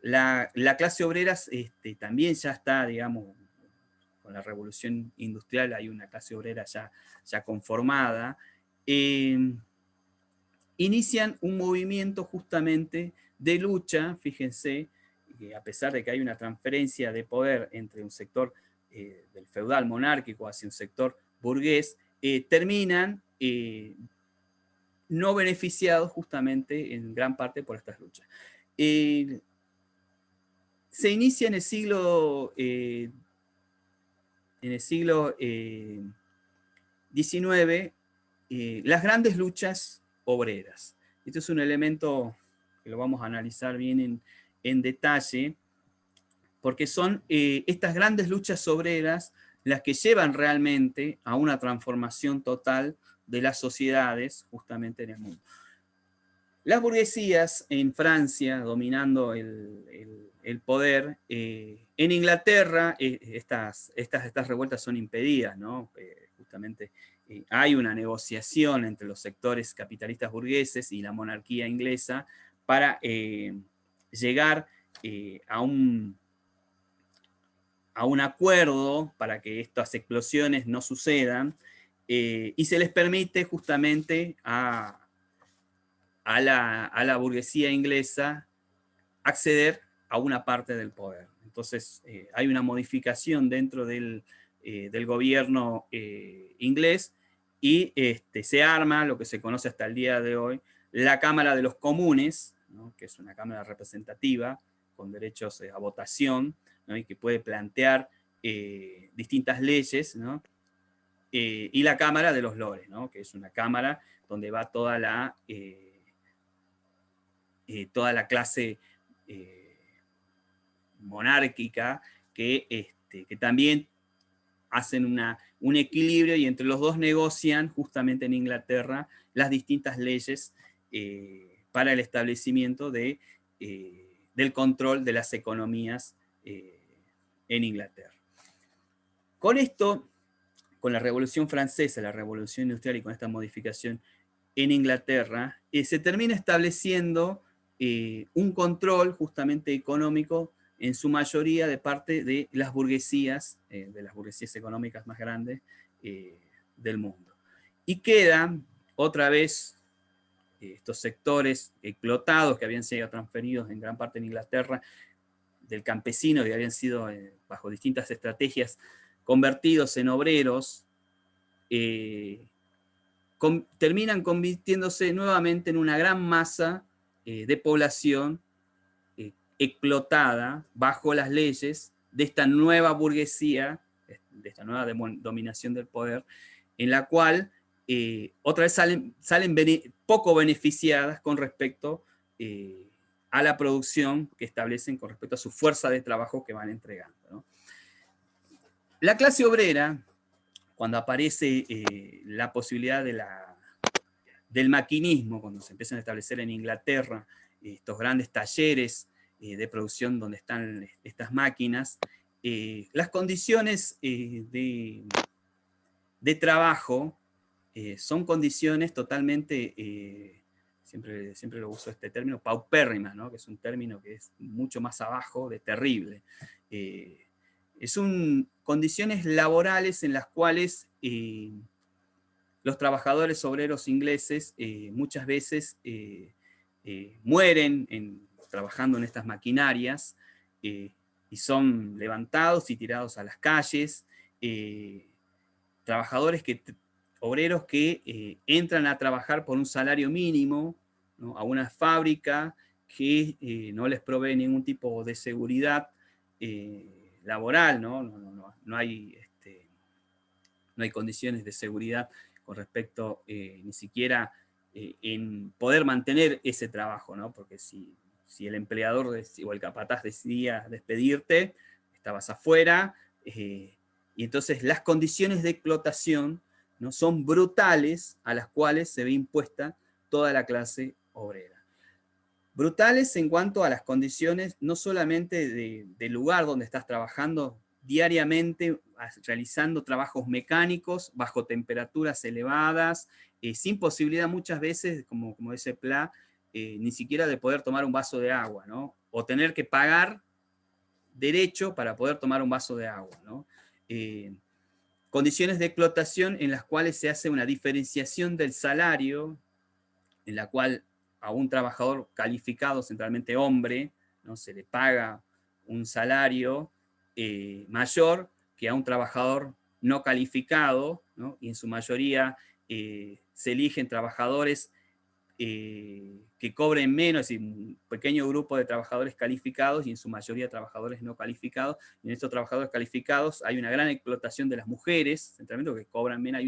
la clase obrera también ya está, digamos, con la revolución industrial hay una clase obrera ya conformada. Inician un movimiento justamente de lucha, fíjense, que a pesar de que hay una transferencia de poder entre un sector del feudal monárquico hacia un sector burgués, terminan no beneficiados justamente en gran parte por estas luchas. Se inicia en el siglo XIX las grandes luchas obreras. Esto es un elemento que lo vamos a analizar bien en detalle, porque son estas grandes luchas obreras las que llevan realmente a una transformación total de las sociedades justamente en el mundo. Las burguesías en Francia, dominando el poder, en Inglaterra estas revueltas son impedidas, ¿no? justamente hay una negociación entre los sectores capitalistas burgueses y la monarquía inglesa para llegar a un acuerdo para que estas explosiones no sucedan, y se les permite justamente a la burguesía inglesa acceder a una parte del poder. Entonces, hay una modificación dentro del gobierno inglés y se arma lo que se conoce hasta el día de hoy, la Cámara de los Comunes, ¿no? Que es una cámara representativa con derechos a votación, ¿no? Y que puede plantear distintas leyes, ¿no? Y la Cámara de los Lores, ¿no? Que es una cámara donde va toda la clase monárquica que también hacen un equilibrio y entre los dos negocian justamente en Inglaterra las distintas leyes para el establecimiento del control de las economías en Inglaterra. Con esto, con la Revolución Francesa, la Revolución Industrial y con esta modificación en Inglaterra, se termina estableciendo un control justamente económico en su mayoría de parte de las burguesías económicas más grandes del mundo. Y quedan otra vez estos sectores explotados que habían sido transferidos en gran parte en Inglaterra del campesino, que habían sido bajo distintas estrategias convertidos en obreros, terminan convirtiéndose nuevamente en una gran masa de población explotada bajo las leyes de esta nueva burguesía, de esta nueva dominación del poder, en la cual otra vez salen poco beneficiadas con respecto a la producción que establecen con respecto a su fuerza de trabajo que van entregando, ¿no? La clase obrera, cuando aparece la posibilidad del maquinismo, cuando se empiezan a establecer en Inglaterra estos grandes talleres de producción donde están estas máquinas, las condiciones de trabajo son condiciones totalmente, siempre lo uso este término, paupérrimas, ¿no? Que es un término que es mucho más abajo de terrible. Son condiciones laborales en las cuales los trabajadores obreros ingleses muchas veces mueren trabajando en estas maquinarias y son levantados y tirados a las calles. Trabajadores obreros que entran a trabajar por un salario mínimo, ¿no? A una fábrica que no les provee ningún tipo de seguridad laboral, ¿no? No hay condiciones de seguridad con respecto ni siquiera en poder mantener ese trabajo, ¿no? Porque si el empleador o el capataz decidía despedirte, estabas afuera, y entonces las condiciones de explotación, ¿no? Son brutales a las cuales se ve impuesta toda la clase obrera. Brutales en cuanto a las condiciones, no solamente del lugar donde estás trabajando diariamente, realizando trabajos mecánicos bajo temperaturas elevadas, sin posibilidad muchas veces, como dice Pla, ni siquiera de poder tomar un vaso de agua, ¿no? O tener que pagar derecho para poder tomar un vaso de agua, ¿no? Condiciones de explotación en las cuales se hace una diferenciación del salario, en la cual a un trabajador calificado, centralmente hombre, ¿no? Se le paga un salario mayor que a un trabajador no calificado, ¿no? Y en su mayoría se eligen trabajadores que cobren menos, es decir, un pequeño grupo de trabajadores calificados y en su mayoría trabajadores no calificados. Y en estos trabajadores calificados hay una gran explotación de las mujeres, centralmente porque cobran menos.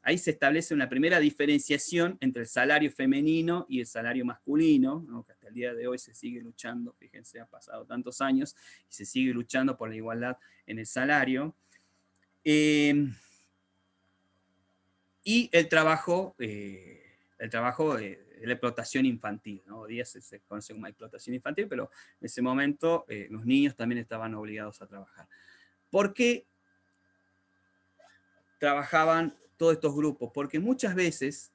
Ahí se establece una primera diferenciación entre el salario femenino y el salario masculino, ¿no? Que hasta el día de hoy se sigue luchando, fíjense, han pasado tantos años y se sigue luchando por la igualdad en el salario. Y el trabajo la explotación infantil, ¿no? Hoy día se conoce como explotación infantil, pero en ese momento los niños también estaban obligados a trabajar. ¿Por qué trabajaban todos estos grupos, porque muchas veces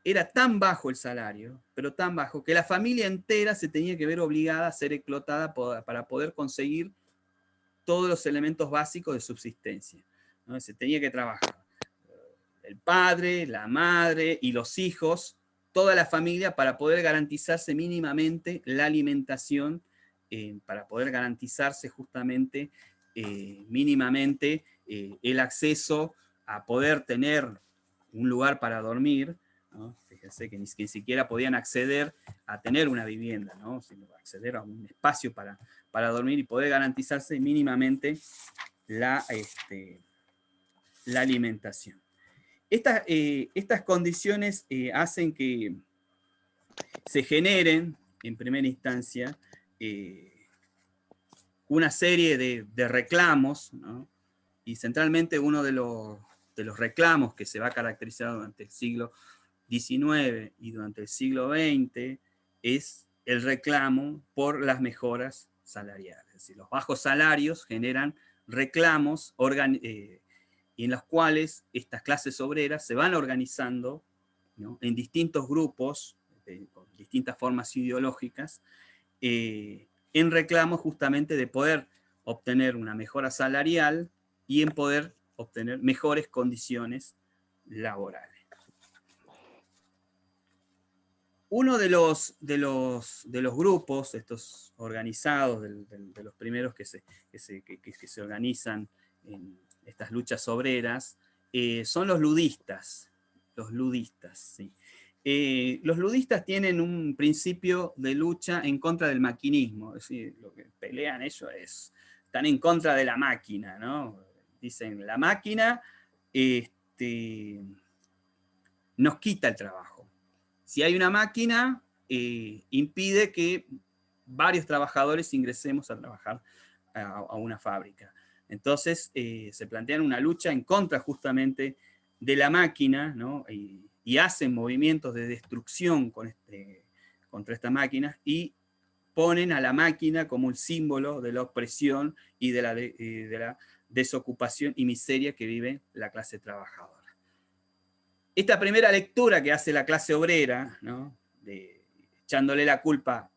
era tan bajo el salario, pero tan bajo, que la familia entera se tenía que ver obligada a ser explotada para poder conseguir todos los elementos básicos de subsistencia, ¿no? Se tenía que trabajar el padre, la madre y los hijos, toda la familia, para poder garantizarse mínimamente la alimentación, para poder garantizarse justamente mínimamente el acceso a poder tener un lugar para dormir, ¿no? Fíjense que ni siquiera podían acceder a tener una vivienda, ¿no? Sino acceder a un espacio para dormir y poder garantizarse mínimamente la alimentación. Estas condiciones hacen que se generen, en primera instancia, una serie de reclamos, ¿no? Y centralmente uno de los reclamos que se va a caracterizar durante el siglo XIX y durante el siglo XX es el reclamo por las mejoras salariales. Es decir, los bajos salarios generan reclamos y en los cuales estas clases obreras se van organizando, ¿no? En distintos grupos, con distintas formas ideológicas, en reclamo justamente de poder obtener una mejora salarial y en poder obtener mejores condiciones laborales. Uno de los grupos, estos organizados, de los primeros que se organizan en estas luchas obreras, son los ludistas. Los ludistas, sí. Los ludistas tienen un principio de lucha en contra del maquinismo, es decir, lo que pelean ellos están en contra de la máquina, ¿no? Dicen, la máquina nos quita el trabajo. Si hay una máquina, impide que varios trabajadores ingresemos a trabajar a una fábrica. Entonces, se plantean una lucha en contra justamente de la máquina, ¿no? Y hacen movimientos de destrucción contra esta máquina y ponen a la máquina como el símbolo de la opresión y de la desocupación y miseria que vive la clase trabajadora. Esta primera lectura que hace la clase obrera, ¿no? Echándole la culpa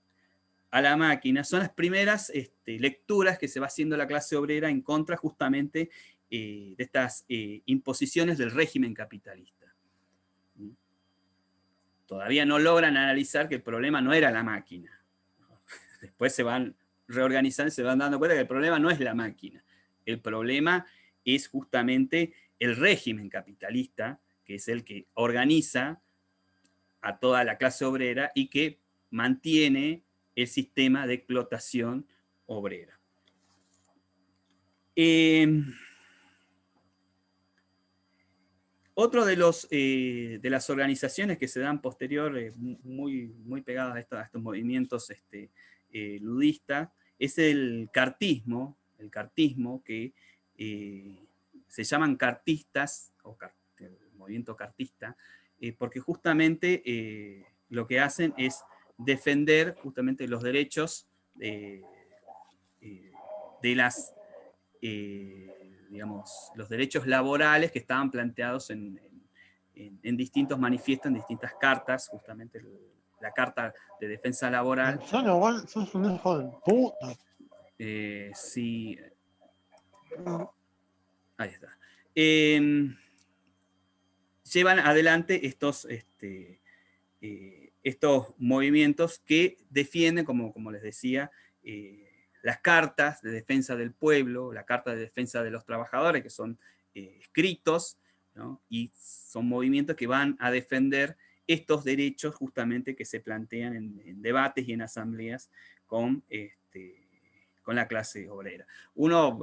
a la máquina, son las primeras lecturas que se va haciendo la clase obrera en contra justamente de estas imposiciones del régimen capitalista. Todavía no logran analizar que el problema no era la máquina. Después se van reorganizando y se van dando cuenta que el problema no es la máquina. El problema es justamente el régimen capitalista, que es el que organiza a toda la clase obrera y que mantiene el sistema de explotación obrera. Otro de las organizaciones que se dan posterior, muy pegadas a estos movimientos ludistas, es el cartismo que se llaman cartistas, o el movimiento cartista, porque justamente lo que hacen es defender justamente los derechos de digamos, los derechos laborales que estaban planteados en distintos manifiestos, en distintas cartas, justamente la Carta de Defensa Laboral. Igual sos un hijo de puta. Sí. Ahí está. Llevan adelante estos movimientos que defienden, como les decía, las cartas de defensa del pueblo, la carta de defensa de los trabajadores, que son escritos, ¿no? Y son movimientos que van a defender estos derechos justamente que se plantean en debates y en asambleas con la clase obrera. Uno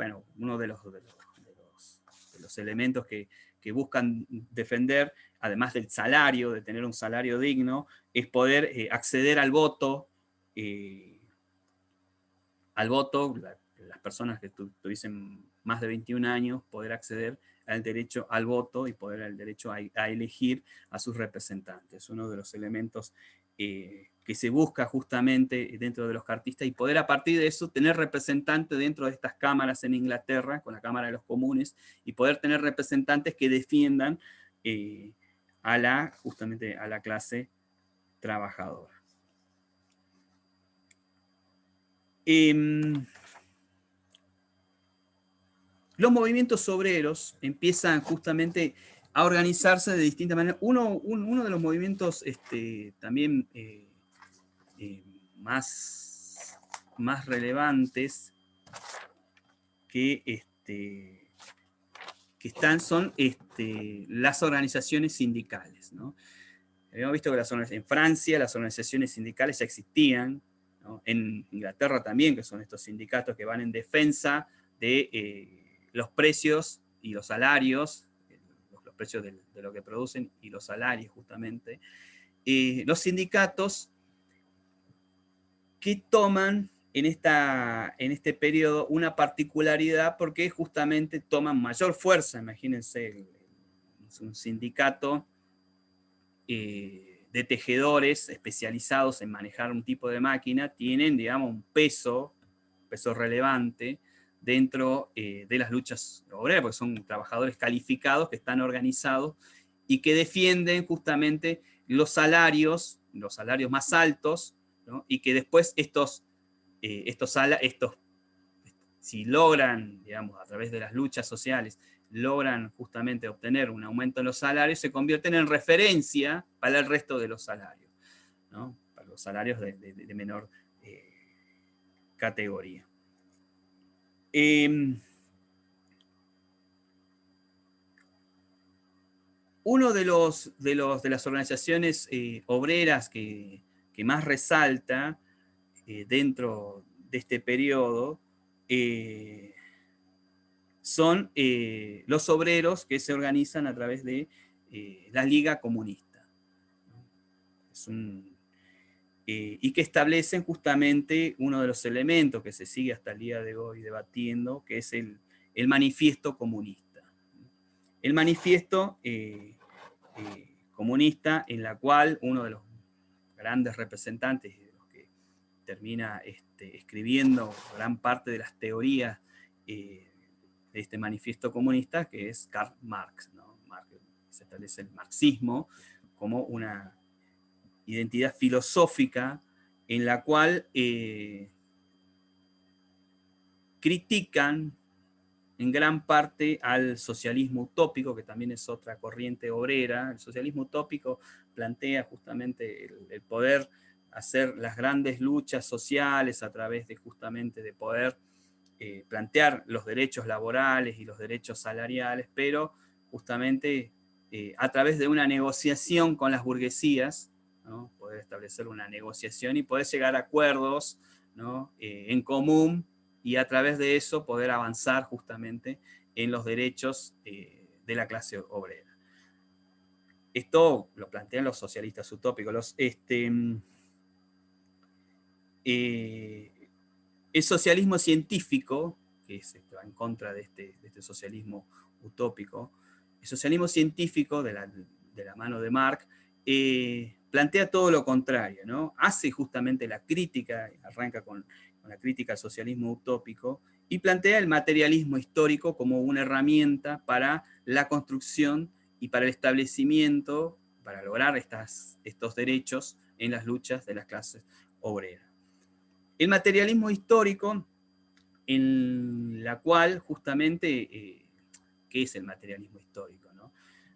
de los elementos que buscan defender, además del salario, de tener un salario digno, es poder acceder al voto, las personas que tuviesen más de 21 años, poder acceder al derecho al voto y poder al derecho a elegir a sus representantes. Uno de los elementos que se busca justamente dentro de los cartistas, y poder a partir de eso tener representantes dentro de estas cámaras en Inglaterra, con la Cámara de los Comunes, y poder tener representantes que defiendan justamente a la clase trabajadora. Los movimientos obreros empiezan justamente a organizarse de distintas maneras. Uno de los movimientos también más relevantes que son las organizaciones sindicales, ¿no? Habíamos visto que en Francia las organizaciones sindicales ya existían, ¿no? En Inglaterra también, que son estos sindicatos que van en defensa de los precios y los salarios, los precios de lo que producen y los salarios justamente. Los sindicatos que toman en este periodo una particularidad porque justamente toman mayor fuerza. Imagínense un sindicato de tejedores especializados en manejar un tipo de máquina, tienen, digamos, un peso relevante dentro de las luchas obreras, porque son trabajadores calificados que están organizados y que defienden justamente los salarios más altos, ¿no? Y que después si logran, digamos, a través de las luchas sociales, logran justamente obtener un aumento en los salarios, se convierten en referencia para el resto de los salarios, ¿no? Para los salarios de menor categoría. Uno de las organizaciones obreras que más resalta dentro de este periodo son los obreros que se organizan a través de la Liga Comunista, ¿no? Y que establecen justamente uno de los elementos que se sigue hasta el día de hoy debatiendo, que es el manifiesto comunista. El manifiesto comunista, en la cual uno de los grandes representantes, de los que termina escribiendo gran parte de las teorías de este manifiesto comunista, que es Karl Marx, ¿no? Se establece el marxismo como una identidad filosófica en la cual critican en gran parte al socialismo utópico, que también es otra corriente obrera. El socialismo utópico plantea justamente el poder hacer las grandes luchas sociales a través de justamente de poder plantear los derechos laborales y los derechos salariales, pero justamente a través de una negociación con las burguesías, ¿no? Poder establecer una negociación y poder llegar a acuerdos, ¿no? En común, y a través de eso poder avanzar justamente en los derechos de la clase obrera. Esto lo plantean los socialistas utópicos. El socialismo científico, que va en contra de este socialismo utópico, el socialismo científico de la mano de Marx, plantea todo lo contrario, ¿no? Hace justamente la crítica, arranca con la crítica al socialismo utópico, y plantea el materialismo histórico como una herramienta para la construcción y para el establecimiento, para lograr estos derechos en las luchas de las clases obreras. El materialismo histórico, en la cual justamente, ¿qué es el materialismo histórico, ¿no?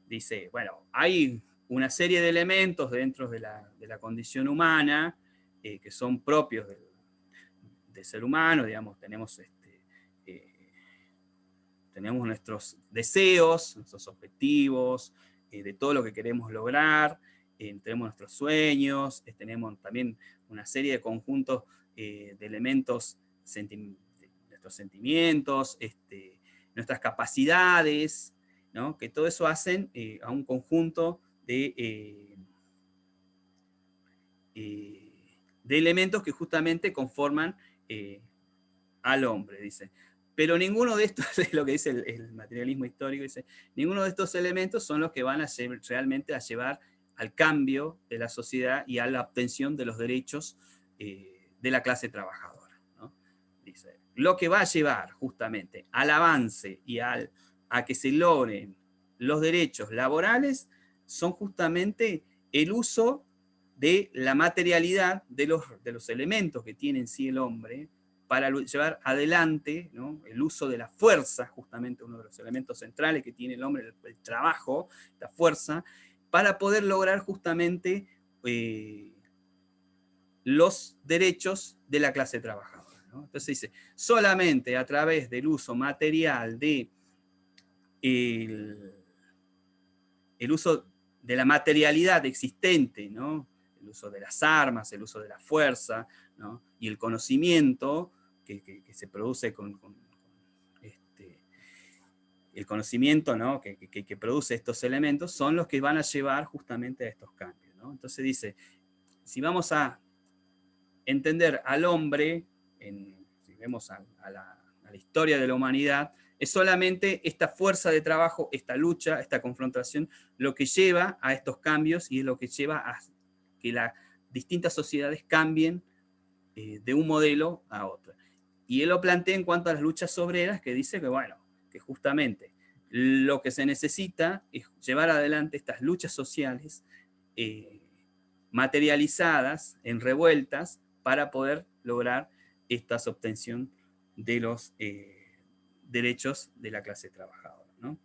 Dice, bueno, hay una serie de elementos dentro de la condición humana que son propios del ser humano, digamos, tenemos nuestros deseos, nuestros objetivos, de todo lo que queremos lograr, tenemos nuestros sueños, tenemos también una serie de conjuntos de elementos, nuestros sentimientos, nuestras capacidades, ¿no? Que todo eso hacen a un conjunto de elementos que justamente conforman al hombre, dice. Pero ninguno de estos, es lo que dice el materialismo histórico, dice, ninguno de estos elementos son los que van realmente a llevar al cambio de la sociedad y a la obtención de los derechos de la clase trabajadora, ¿no? Dice, lo que va a llevar justamente al avance y a que se logren los derechos laborales son justamente el uso de la materialidad de los elementos que tiene en sí el hombre para llevar adelante, ¿no?, el uso de la fuerza, justamente uno de los elementos centrales que tiene el hombre, el trabajo, la fuerza, para poder lograr justamente los derechos de la clase trabajadora, ¿no? Entonces dice, solamente a través del uso material de el uso de la materialidad existente, ¿no?, el uso de las armas, el uso de la fuerza, ¿no?, y el conocimiento que se produce con el conocimiento, ¿no?, que produce estos elementos, son los que van a llevar justamente a estos cambios, ¿no? Entonces dice, si vamos a entender al hombre, si vemos a la historia de la humanidad, es solamente esta fuerza de trabajo, esta lucha, esta confrontación, lo que lleva a estos cambios y es lo que lleva a que las distintas sociedades cambien de un modelo a otro. Y él lo plantea en cuanto a las luchas obreras, que dice que, bueno, que justamente lo que se necesita es llevar adelante estas luchas sociales materializadas en revueltas para poder lograr esta obtención de los derechos de la clase trabajadora, ¿no?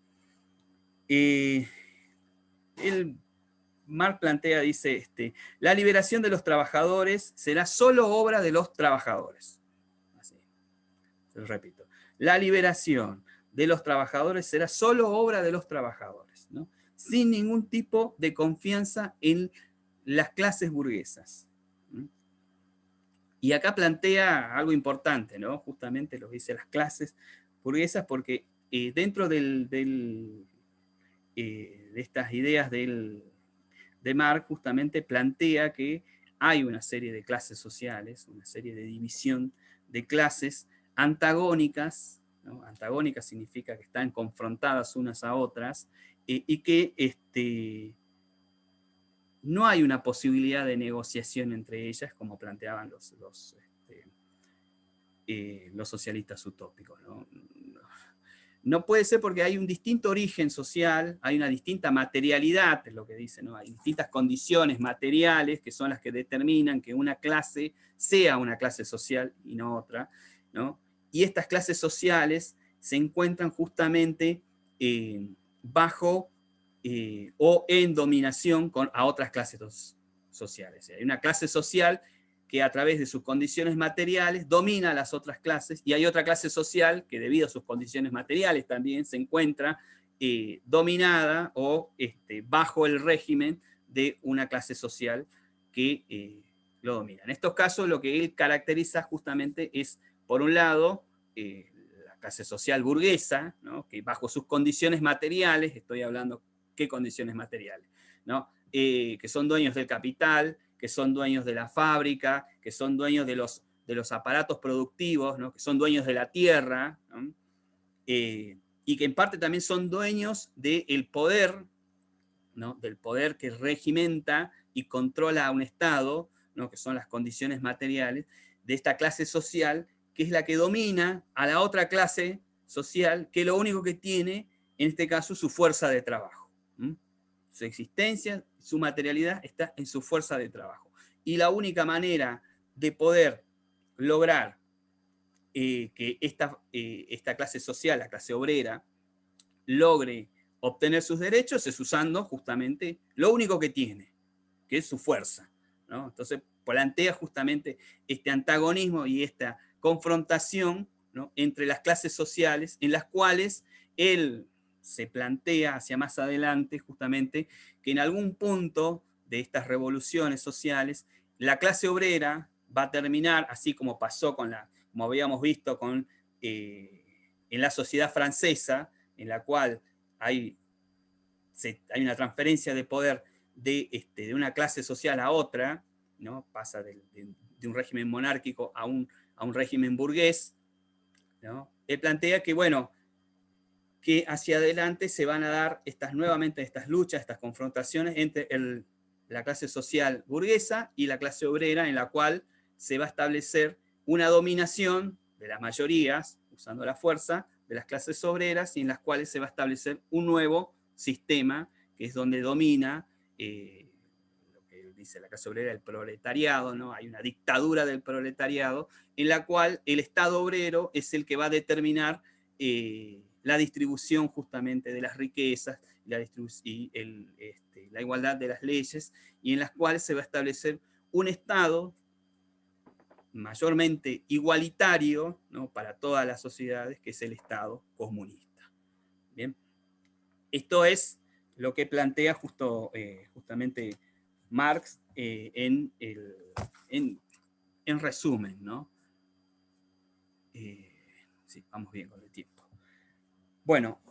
Marx plantea, dice, la liberación de los trabajadores será solo obra de los trabajadores. Así, se lo repito. La liberación de los trabajadores será solo obra de los trabajadores, ¿no?, sin ningún tipo de confianza en las clases burguesas. Y acá plantea algo importante, ¿no? Justamente lo dice las clases burguesas, porque dentro de estas ideas de Marx, justamente plantea que hay una serie de clases sociales, una serie de división de clases antagónicas, ¿no? Antagónicas significa que están confrontadas unas a otras, y que no hay una posibilidad de negociación entre ellas, como planteaban los socialistas utópicos, ¿no? No puede ser porque hay un distinto origen social, hay una distinta materialidad, es lo que dice, ¿no? Hay distintas condiciones materiales que son las que determinan que una clase sea una clase social y no otra, ¿no? Y estas clases sociales se encuentran justamente bajo o en dominación a otras clases sociales. Hay una clase social que a través de sus condiciones materiales domina a las otras clases, y hay otra clase social que debido a sus condiciones materiales también se encuentra dominada o bajo el régimen de una clase social que lo domina. En estos casos lo que él caracteriza justamente es, por un lado, la clase social burguesa, ¿no?, que bajo sus condiciones materiales, estoy hablando qué condiciones materiales, ¿no?, que son dueños del capital, que son dueños de la fábrica, que son dueños de los aparatos productivos, ¿no?, que son dueños de la tierra, ¿no?, y que en parte también son dueños del poder, ¿no?, del poder que regimenta y controla a un Estado, ¿no?, que son las condiciones materiales de esta clase social, que es la que domina a la otra clase social, que lo único que tiene, en este caso, su fuerza de trabajo. Su existencia, su materialidad está en su fuerza de trabajo. Y la única manera de poder lograr que esta clase social, la clase obrera, logre obtener sus derechos es usando justamente lo único que tiene, que es su fuerza, ¿no? Entonces plantea justamente este antagonismo y esta confrontación, ¿no?, entre las clases sociales, en las cuales él se plantea hacia más adelante justamente que en algún punto de estas revoluciones sociales la clase obrera va a terminar, así como pasó como habíamos visto en la sociedad francesa, en la cual hay una transferencia de poder de una clase social a otra, ¿no? Pasa de un régimen monárquico a un régimen burgués, ¿no? Él plantea que, bueno, que hacia adelante se van a dar nuevamente estas luchas, estas confrontaciones entre la clase social burguesa y la clase obrera, en la cual se va a establecer una dominación de las mayorías, usando la fuerza, de las clases obreras, y en las cuales se va a establecer un nuevo sistema que es donde domina lo que dice la clase obrera, el proletariado, ¿no? Hay una dictadura del proletariado en la cual el Estado obrero es el que va a determinar la distribución justamente de las riquezas y la igualdad de las leyes, y en las cuales se va a establecer un Estado mayormente igualitario, ¿no? Para todas las sociedades, que es el Estado comunista. Bien, esto es lo que plantea justamente Marx en resumen, ¿no? Sí, vamos bien con el tiempo. Bueno,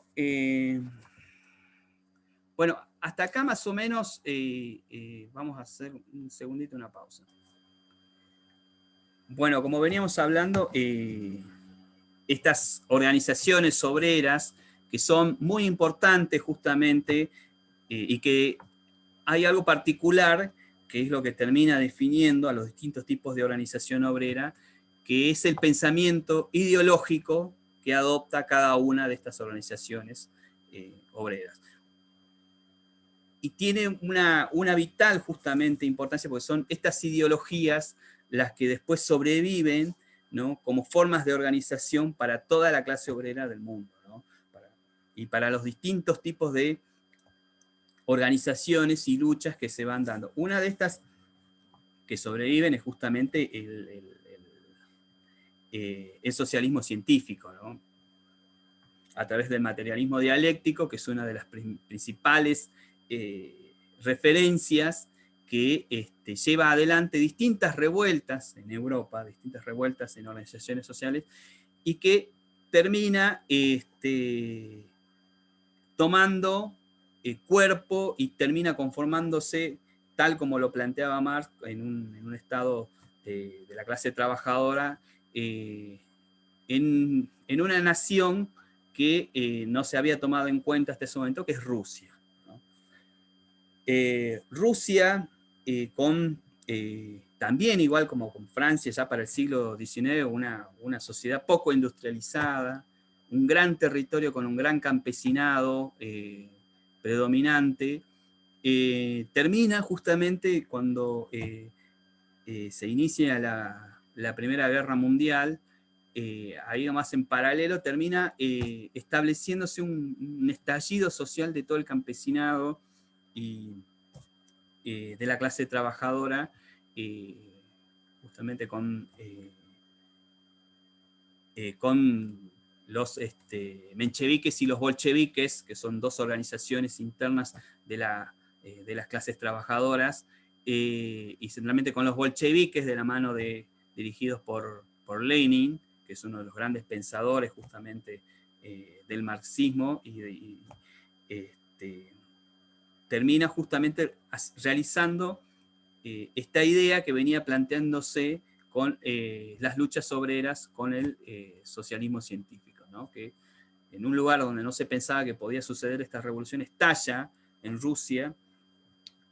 hasta acá más o menos vamos a hacer un segundito, una pausa. Bueno, como veníamos hablando, estas organizaciones obreras que son muy importantes justamente y que hay algo particular que es lo que termina definiendo a los distintos tipos de organización obrera, que es el pensamiento ideológico que adopta cada una de estas organizaciones obreras. Y tiene una vital justamente importancia porque son estas ideologías las que después sobreviven, ¿no? Como formas de organización para toda la clase obrera del mundo, ¿no? Y para los distintos tipos de organizaciones y luchas que se van dando. Una de estas que sobreviven es justamente el socialismo científico, ¿no? A través del materialismo dialéctico, que es una de las principales referencias que lleva adelante distintas revueltas en Europa, distintas revueltas en organizaciones sociales, y que termina tomando cuerpo y termina conformándose, tal como lo planteaba Marx, en un estado de la clase trabajadora, en una nación que no se había tomado en cuenta hasta ese momento, que es Rusia, ¿no? Rusia, también igual como con Francia, ya para el siglo XIX, una sociedad poco industrializada, un gran territorio con un gran campesinado predominante, termina justamente cuando se inicia la Primera Guerra Mundial. Ahí nomás en paralelo termina estableciéndose un estallido social de todo el campesinado y de la clase trabajadora, justamente con los mencheviques y los bolcheviques, que son dos organizaciones internas de las clases trabajadoras, y centralmente con los bolcheviques de la mano dirigidos por Lenin, que es uno de los grandes pensadores justamente del marxismo, y termina justamente realizando esta idea que venía planteándose con las luchas obreras, con el socialismo científico, ¿no? Que en un lugar donde no se pensaba que podía suceder esta revolución, estalla en Rusia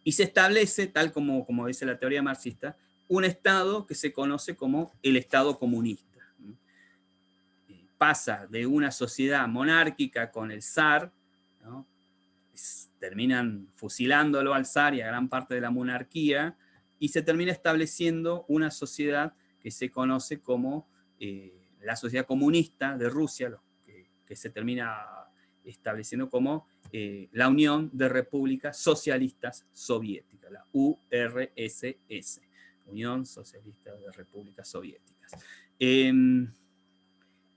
y se establece, tal como dice la teoría marxista, un Estado que se conoce como el Estado comunista. Pasa de una sociedad monárquica con el zar, ¿no? Terminan fusilándolo al zar y a gran parte de la monarquía, y se termina estableciendo una sociedad que se conoce como la sociedad comunista de Rusia, que se termina estableciendo como la Unión de Repúblicas Socialistas Soviéticas, la URSS, Unión Socialista de Repúblicas Soviéticas.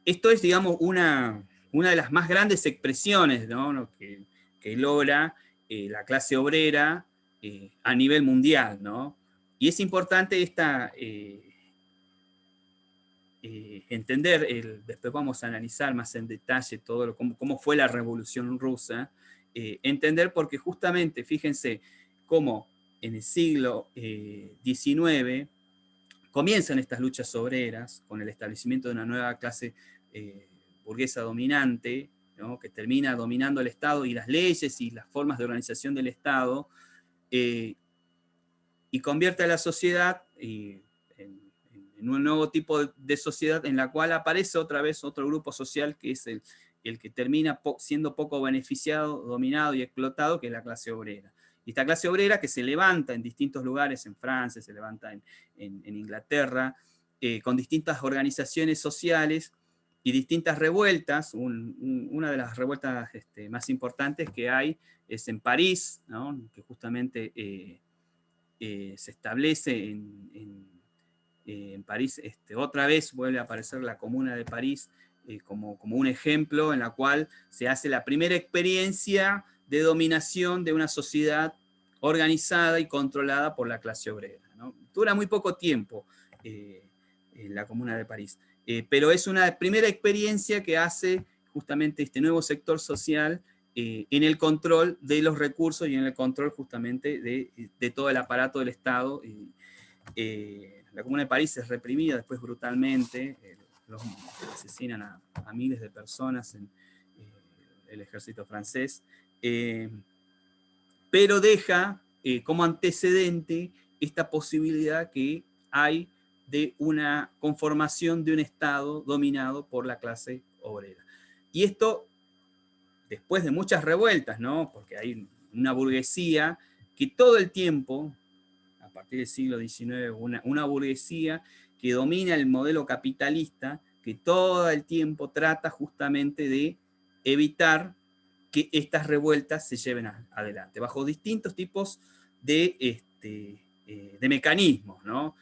Esto es, digamos, una de las más grandes expresiones, ¿no? que logra la clase obrera a nivel mundial, ¿no? Y es importante entender, después vamos a analizar más en detalle todo cómo fue la Revolución Rusa, entender porque justamente, fíjense, cómo en el siglo XIX comienzan estas luchas obreras con el establecimiento de una nueva clase burguesa dominante, ¿no? Que termina dominando el Estado y las leyes y las formas de organización del Estado, y convierte a la sociedad en un nuevo tipo de sociedad en la cual aparece otra vez otro grupo social que es el que termina siendo poco beneficiado, dominado y explotado, que es la clase obrera. Y esta clase obrera que se levanta en distintos lugares, en Francia, se levanta en Inglaterra, con distintas organizaciones sociales y distintas revueltas. Una de las revueltas más importantes que hay es en París, ¿no? Que justamente se establece en París. Otra vez vuelve a aparecer la Comuna de París como un ejemplo en la cual se hace la primera experiencia de dominación de una sociedad organizada y controlada por la clase obrera, ¿no? Dura muy poco tiempo la Comuna de París, pero es una primera experiencia que hace justamente este nuevo sector social en el control de los recursos y en el control justamente de todo el aparato del Estado. La Comuna de París es reprimida después brutalmente, asesinan a miles de personas en el ejército francés, pero deja como antecedente esta posibilidad que hay de una conformación de un Estado dominado por la clase obrera. Y esto, después de muchas revueltas, ¿no? Porque hay una burguesía que todo el tiempo, a partir del siglo XIX, una burguesía que domina el modelo capitalista, que todo el tiempo trata justamente de evitar que estas revueltas se lleven adelante, bajo distintos tipos de mecanismos, ¿no?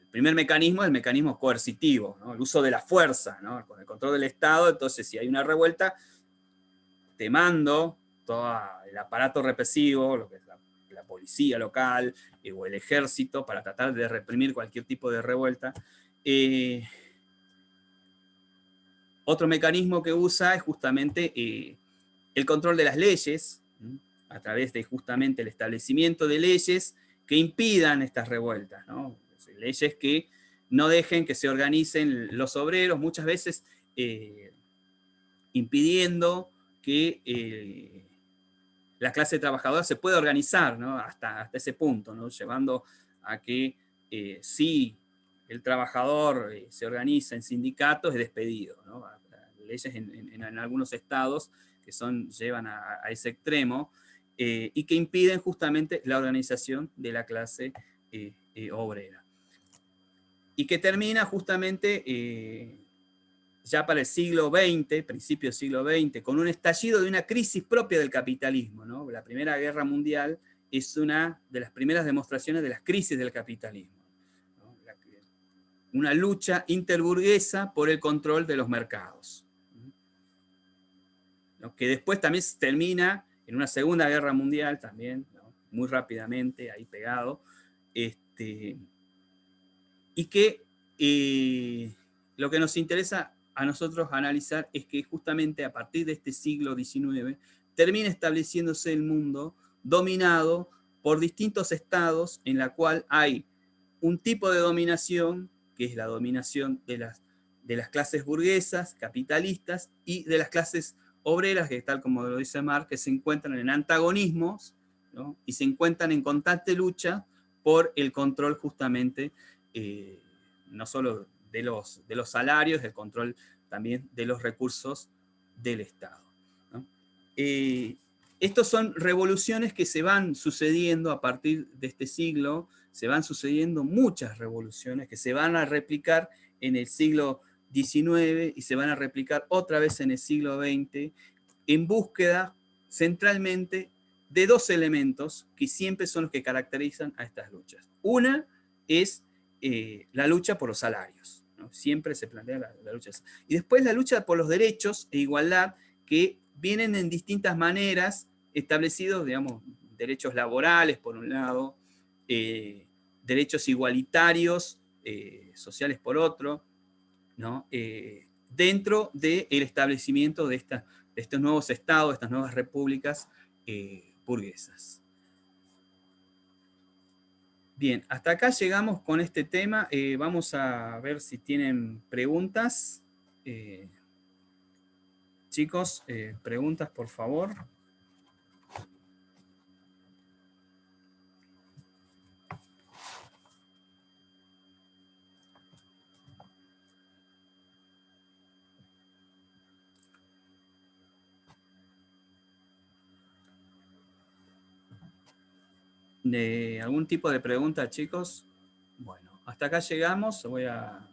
El primer mecanismo es el mecanismo coercitivo, ¿no? El uso de la fuerza, ¿no? Con el control del Estado. Entonces, si hay una revuelta, te mando todo el aparato represivo, lo que es la policía local o el ejército, para tratar de reprimir cualquier tipo de revuelta. Otro mecanismo que usa es justamente el control de las leyes, a través de justamente el establecimiento de leyes que impidan estas revueltas, ¿no? Leyes que no dejen que se organicen los obreros, muchas veces impidiendo que la clase trabajadora se pueda organizar, ¿no? hasta ese punto, ¿no? Llevando a que si el trabajador se organiza en sindicatos, es despedido, ¿no? Leyes en algunos estados que llevan a ese extremo y que impiden justamente la organización de la clase obrera. Y que termina justamente ya para el siglo XX, principio del siglo XX, con un estallido de una crisis propia del capitalismo, ¿no? La Primera Guerra Mundial es una de las primeras demostraciones de las crisis del capitalismo, ¿no? Una lucha interburguesa por el control de los mercados, ¿no? Que después también termina en una Segunda Guerra Mundial también, ¿no? Muy rápidamente, ahí pegado, y que lo que nos interesa a nosotros analizar es que justamente a partir de este siglo XIX termina estableciéndose el mundo dominado por distintos estados en la cual hay un tipo de dominación que es la dominación de las clases burguesas, capitalistas, y de las clases obreras, que tal como lo dice Marx, que se encuentran en antagonismos, ¿no? Y se encuentran en constante lucha por el control justamente no solo de los salarios, el control también de los recursos del Estado, ¿no? Estas son revoluciones que se van sucediendo a partir de este siglo, se van sucediendo muchas revoluciones que se van a replicar en el siglo XIX y se van a replicar otra vez en el siglo XX, en búsqueda centralmente de dos elementos que siempre son los que caracterizan a estas luchas. Una es la lucha por los salarios, ¿no? Siempre se plantea la lucha. Y después la lucha por los derechos e igualdad, que vienen en distintas maneras establecidos, digamos, derechos laborales por un lado, derechos igualitarios sociales por otro, ¿no? Dentro del establecimiento de estos nuevos estados, de estas nuevas repúblicas burguesas. Bien, hasta acá llegamos con este tema. Vamos a ver si tienen preguntas. Chicos, preguntas, por favor. ¿Algún tipo de pregunta, chicos? Bueno, hasta acá llegamos. Voy a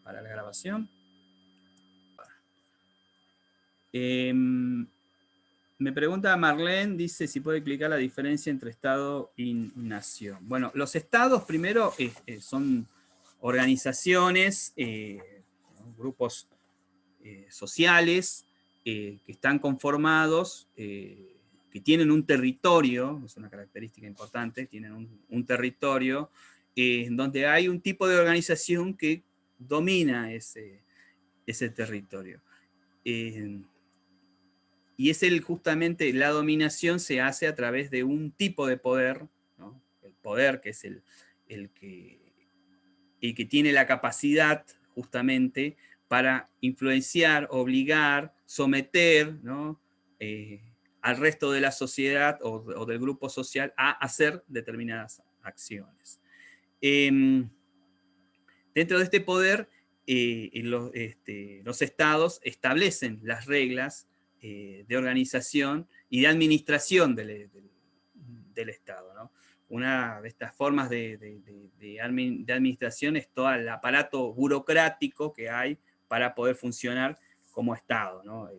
parar la grabación. Me pregunta Marlene, dice si puede explicar la diferencia entre Estado y nación. Bueno, los estados primero son organizaciones, grupos sociales que están conformados, que tienen un territorio, es una característica importante, tienen un territorio en donde hay un tipo de organización que domina ese territorio. Y es justamente la dominación se hace a través de un tipo de poder, ¿no? El poder que es el que tiene la capacidad justamente para influenciar, obligar, someter, ¿no? Al resto de la sociedad o del grupo social a hacer determinadas acciones. Dentro de este poder, los estados establecen las reglas de organización y de administración del Estado, ¿no? Una de estas formas de administración es todo el aparato burocrático que hay para poder funcionar como Estado, ¿no?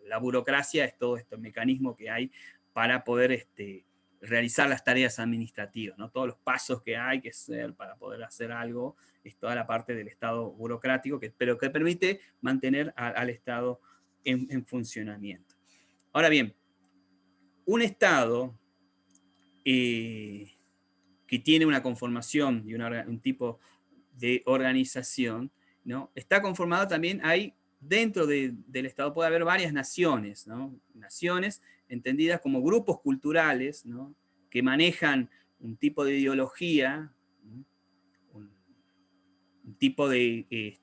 La burocracia es todo este mecanismo que hay para poder realizar las tareas administrativas, ¿no? Todos los pasos que hay que hacer para poder hacer algo, es toda la parte del Estado burocrático, pero que permite mantener al Estado en funcionamiento. Ahora bien, un Estado que tiene una conformación y un tipo de organización, ¿no? Está conformado también, dentro del Estado puede haber varias naciones, ¿no? Naciones entendidas como grupos culturales, ¿no? Que manejan un tipo de ideología, ¿no? un tipo de,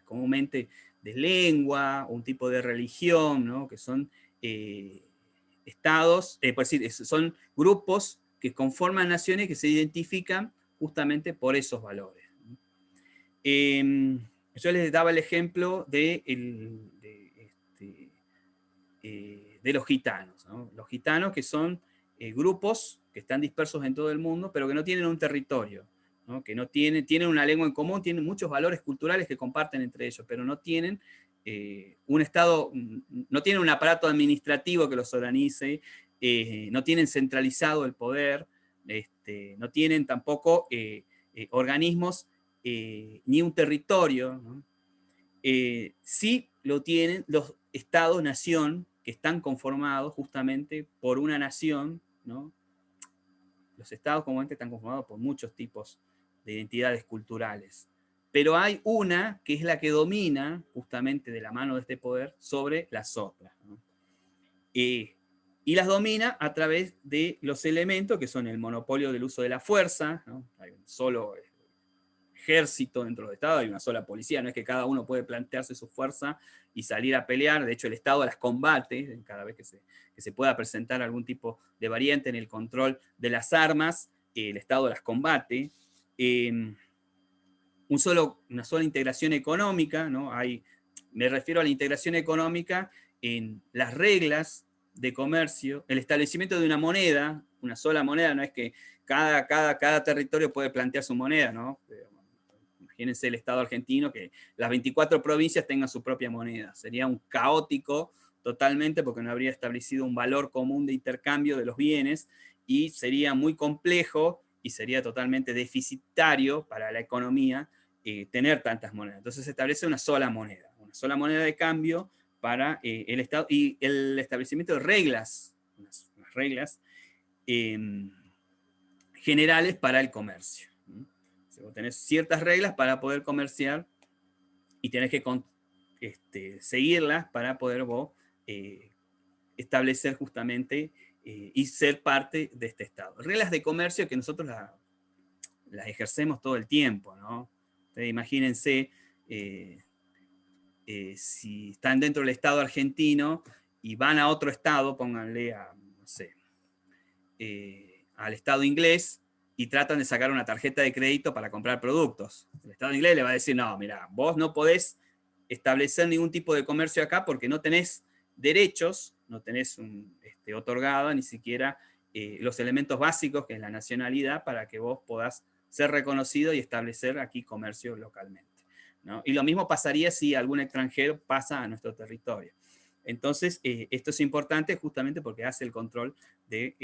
comúnmente, de lengua, un tipo de religión, ¿no? Que son estados, por decir, son grupos que conforman naciones que se identifican justamente por esos valores. Yo les daba el ejemplo de los gitanos, ¿no? Los gitanos que son grupos que están dispersos en todo el mundo, pero que no tienen un territorio, ¿no? Que no tienen una lengua en común, tienen muchos valores culturales que comparten entre ellos, pero no tienen un Estado, no tienen un aparato administrativo que los organice, no tienen centralizado el poder, no tienen tampoco organismos ni un territorio, ¿no? Sí lo tienen los estados-nación que están conformados justamente por una nación, ¿no? Los estados comúnmente están conformados por muchos tipos de identidades culturales. Pero hay una que es la que domina, justamente de la mano de este poder, sobre las otras, ¿no? Y las domina a través de los elementos que son el monopolio del uso de la fuerza, ¿no? Hay un solo ejército dentro del Estado, hay una sola policía, no es que cada uno puede plantearse su fuerza y salir a pelear, de hecho el Estado las combate cada vez que se pueda presentar algún tipo de variante en el control de las armas, el Estado las combate. Una sola integración económica, ¿no? Me refiero a la integración económica en las reglas de comercio, el establecimiento de una moneda, una sola moneda, no es que cada territorio puede plantear su moneda, ¿no? Imagínense el Estado argentino, que las 24 provincias tengan su propia moneda. Sería un caótico totalmente porque no habría establecido un valor común de intercambio de los bienes y sería muy complejo y sería totalmente deficitario para la economía tener tantas monedas. Entonces se establece una sola moneda de cambio para el Estado y el establecimiento de reglas, unas reglas generales para el comercio. Vos tenés ciertas reglas para poder comerciar y tenés que seguirlas para poder vos establecer justamente y ser parte de este Estado. Reglas de comercio que nosotros las ejercemos todo el tiempo, ¿no? Entonces, imagínense si están dentro del Estado argentino y van a otro Estado, pónganle no sé, al Estado inglés, y tratan de sacar una tarjeta de crédito para comprar productos. El Estado inglés le va a decir, no, mira, vos no podés establecer ningún tipo de comercio acá porque no tenés derechos, no tenés otorgado ni siquiera los elementos básicos, que es la nacionalidad, para que vos podás ser reconocido y establecer aquí comercio localmente, ¿no? Y lo mismo pasaría si algún extranjero pasa a nuestro territorio. Entonces, esto es importante justamente porque hace el control de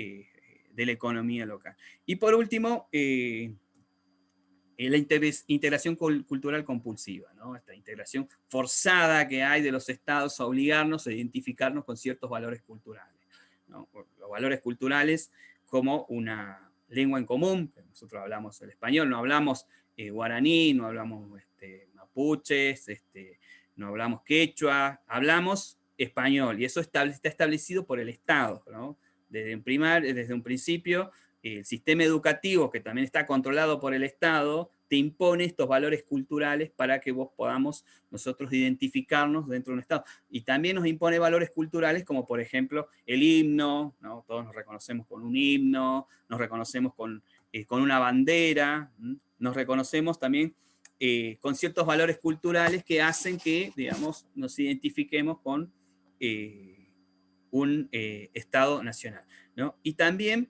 la economía local. Y por último, la integración cultural compulsiva, ¿no? Esta integración forzada que hay de los estados a obligarnos a identificarnos con ciertos valores culturales, ¿no? Los valores culturales como una lengua en común, que nosotros hablamos el español, no hablamos guaraní, no hablamos mapuches, no hablamos quechua, hablamos español, y eso está establecido por el Estado, ¿no? Desde un principio, el sistema educativo, que también está controlado por el Estado, te impone estos valores culturales para que vos podamos nosotros identificarnos dentro de un Estado. Y también nos impone valores culturales como, por ejemplo, el himno, ¿no? Todos nos reconocemos con un himno, nos reconocemos con una bandera, nos reconocemos también con ciertos valores culturales que hacen que, digamos, nos identifiquemos con un Estado nacional, ¿no? Y también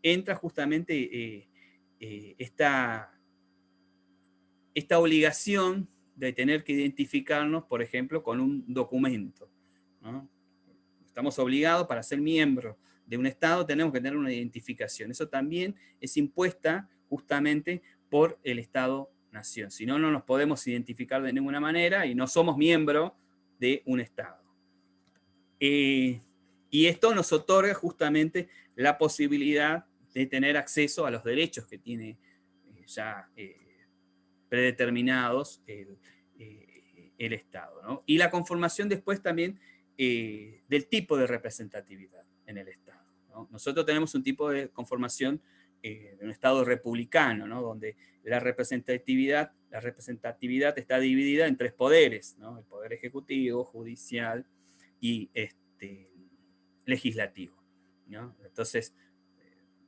entra justamente esta obligación de tener que identificarnos, por ejemplo, con un documento, ¿no? Estamos obligados, para ser miembros de un Estado, tenemos que tener una identificación. Eso también es impuesta justamente por el Estado-nación. Si no, no nos podemos identificar de ninguna manera y no somos miembros de un Estado. Y esto nos otorga justamente la posibilidad de tener acceso a los derechos que tiene ya predeterminados el Estado, ¿no? Y la conformación después también del tipo de representatividad en el Estado, ¿no? Nosotros tenemos un tipo de conformación de un Estado republicano, ¿no? Donde la representatividad está dividida en tres poderes, ¿no? El poder ejecutivo, judicial y legislativo, ¿no? Entonces,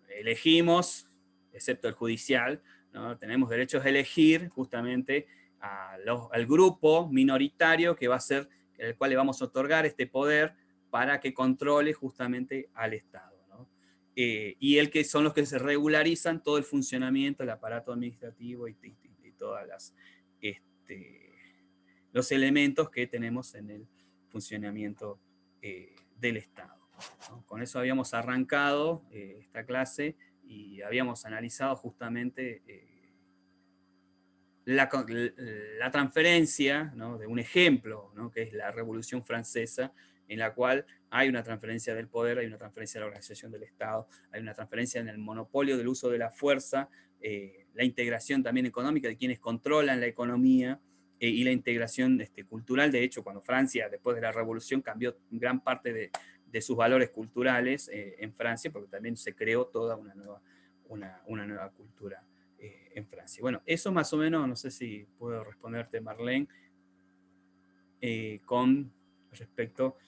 elegimos, excepto el judicial, ¿no? Tenemos derechos a elegir justamente al grupo minoritario que va a ser, el cual le vamos a otorgar este poder para que controle justamente al Estado, ¿no? Y son los que se regularizan todo el funcionamiento del aparato administrativo y todas los elementos que tenemos en el funcionamiento del Estado, ¿no? Con eso habíamos arrancado esta clase y habíamos analizado justamente la transferencia, ¿no? De un ejemplo, ¿no? Que es la Revolución Francesa, en la cual hay una transferencia del poder, hay una transferencia de la organización del Estado, hay una transferencia en el monopolio del uso de la fuerza, la integración también económica de quienes controlan la economía, y la integración cultural. De hecho, cuando Francia, después de la Revolución, cambió gran parte de sus valores culturales en Francia, porque también se creó toda una nueva cultura en Francia. Bueno, eso más o menos, no sé si puedo responderte, Marlene, con respecto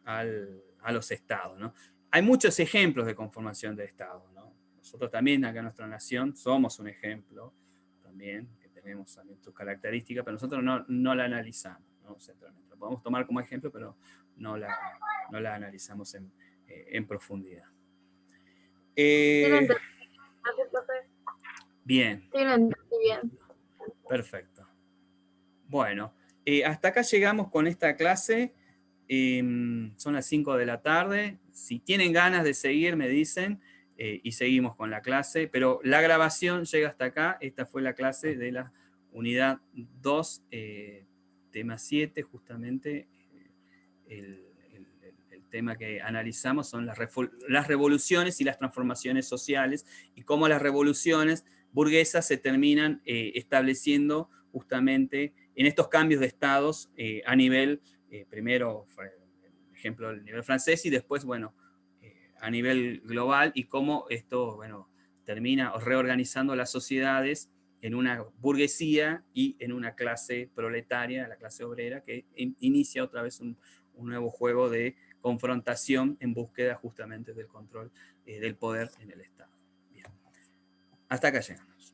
a los estados, ¿no? Hay muchos ejemplos de conformación de estados, ¿no? Nosotros también acá en nuestra nación somos un ejemplo también, que tenemos también sus características, pero nosotros no la analizamos, ¿no? Centralmente. La podemos tomar como ejemplo, pero no la analizamos en profundidad. Bien. Bien. Perfecto. Bueno, hasta acá llegamos con esta clase. Son las 5 de la tarde. Si tienen ganas de seguir, me dicen, y seguimos con la clase. Pero la grabación llega hasta acá. Esta fue la clase de la unidad 2, tema 7, justamente. El tema que analizamos son las revoluciones y las transformaciones sociales, y cómo las revoluciones burguesas se terminan estableciendo justamente en estos cambios de estados a nivel, primero, por ejemplo, el nivel francés, y después, bueno, a nivel global, y cómo esto, bueno, termina reorganizando las sociedades en una burguesía y en una clase proletaria, la clase obrera, que inicia otra vez un nuevo juego de confrontación en búsqueda justamente del control del poder en el Estado. Bien. Hasta acá llegamos.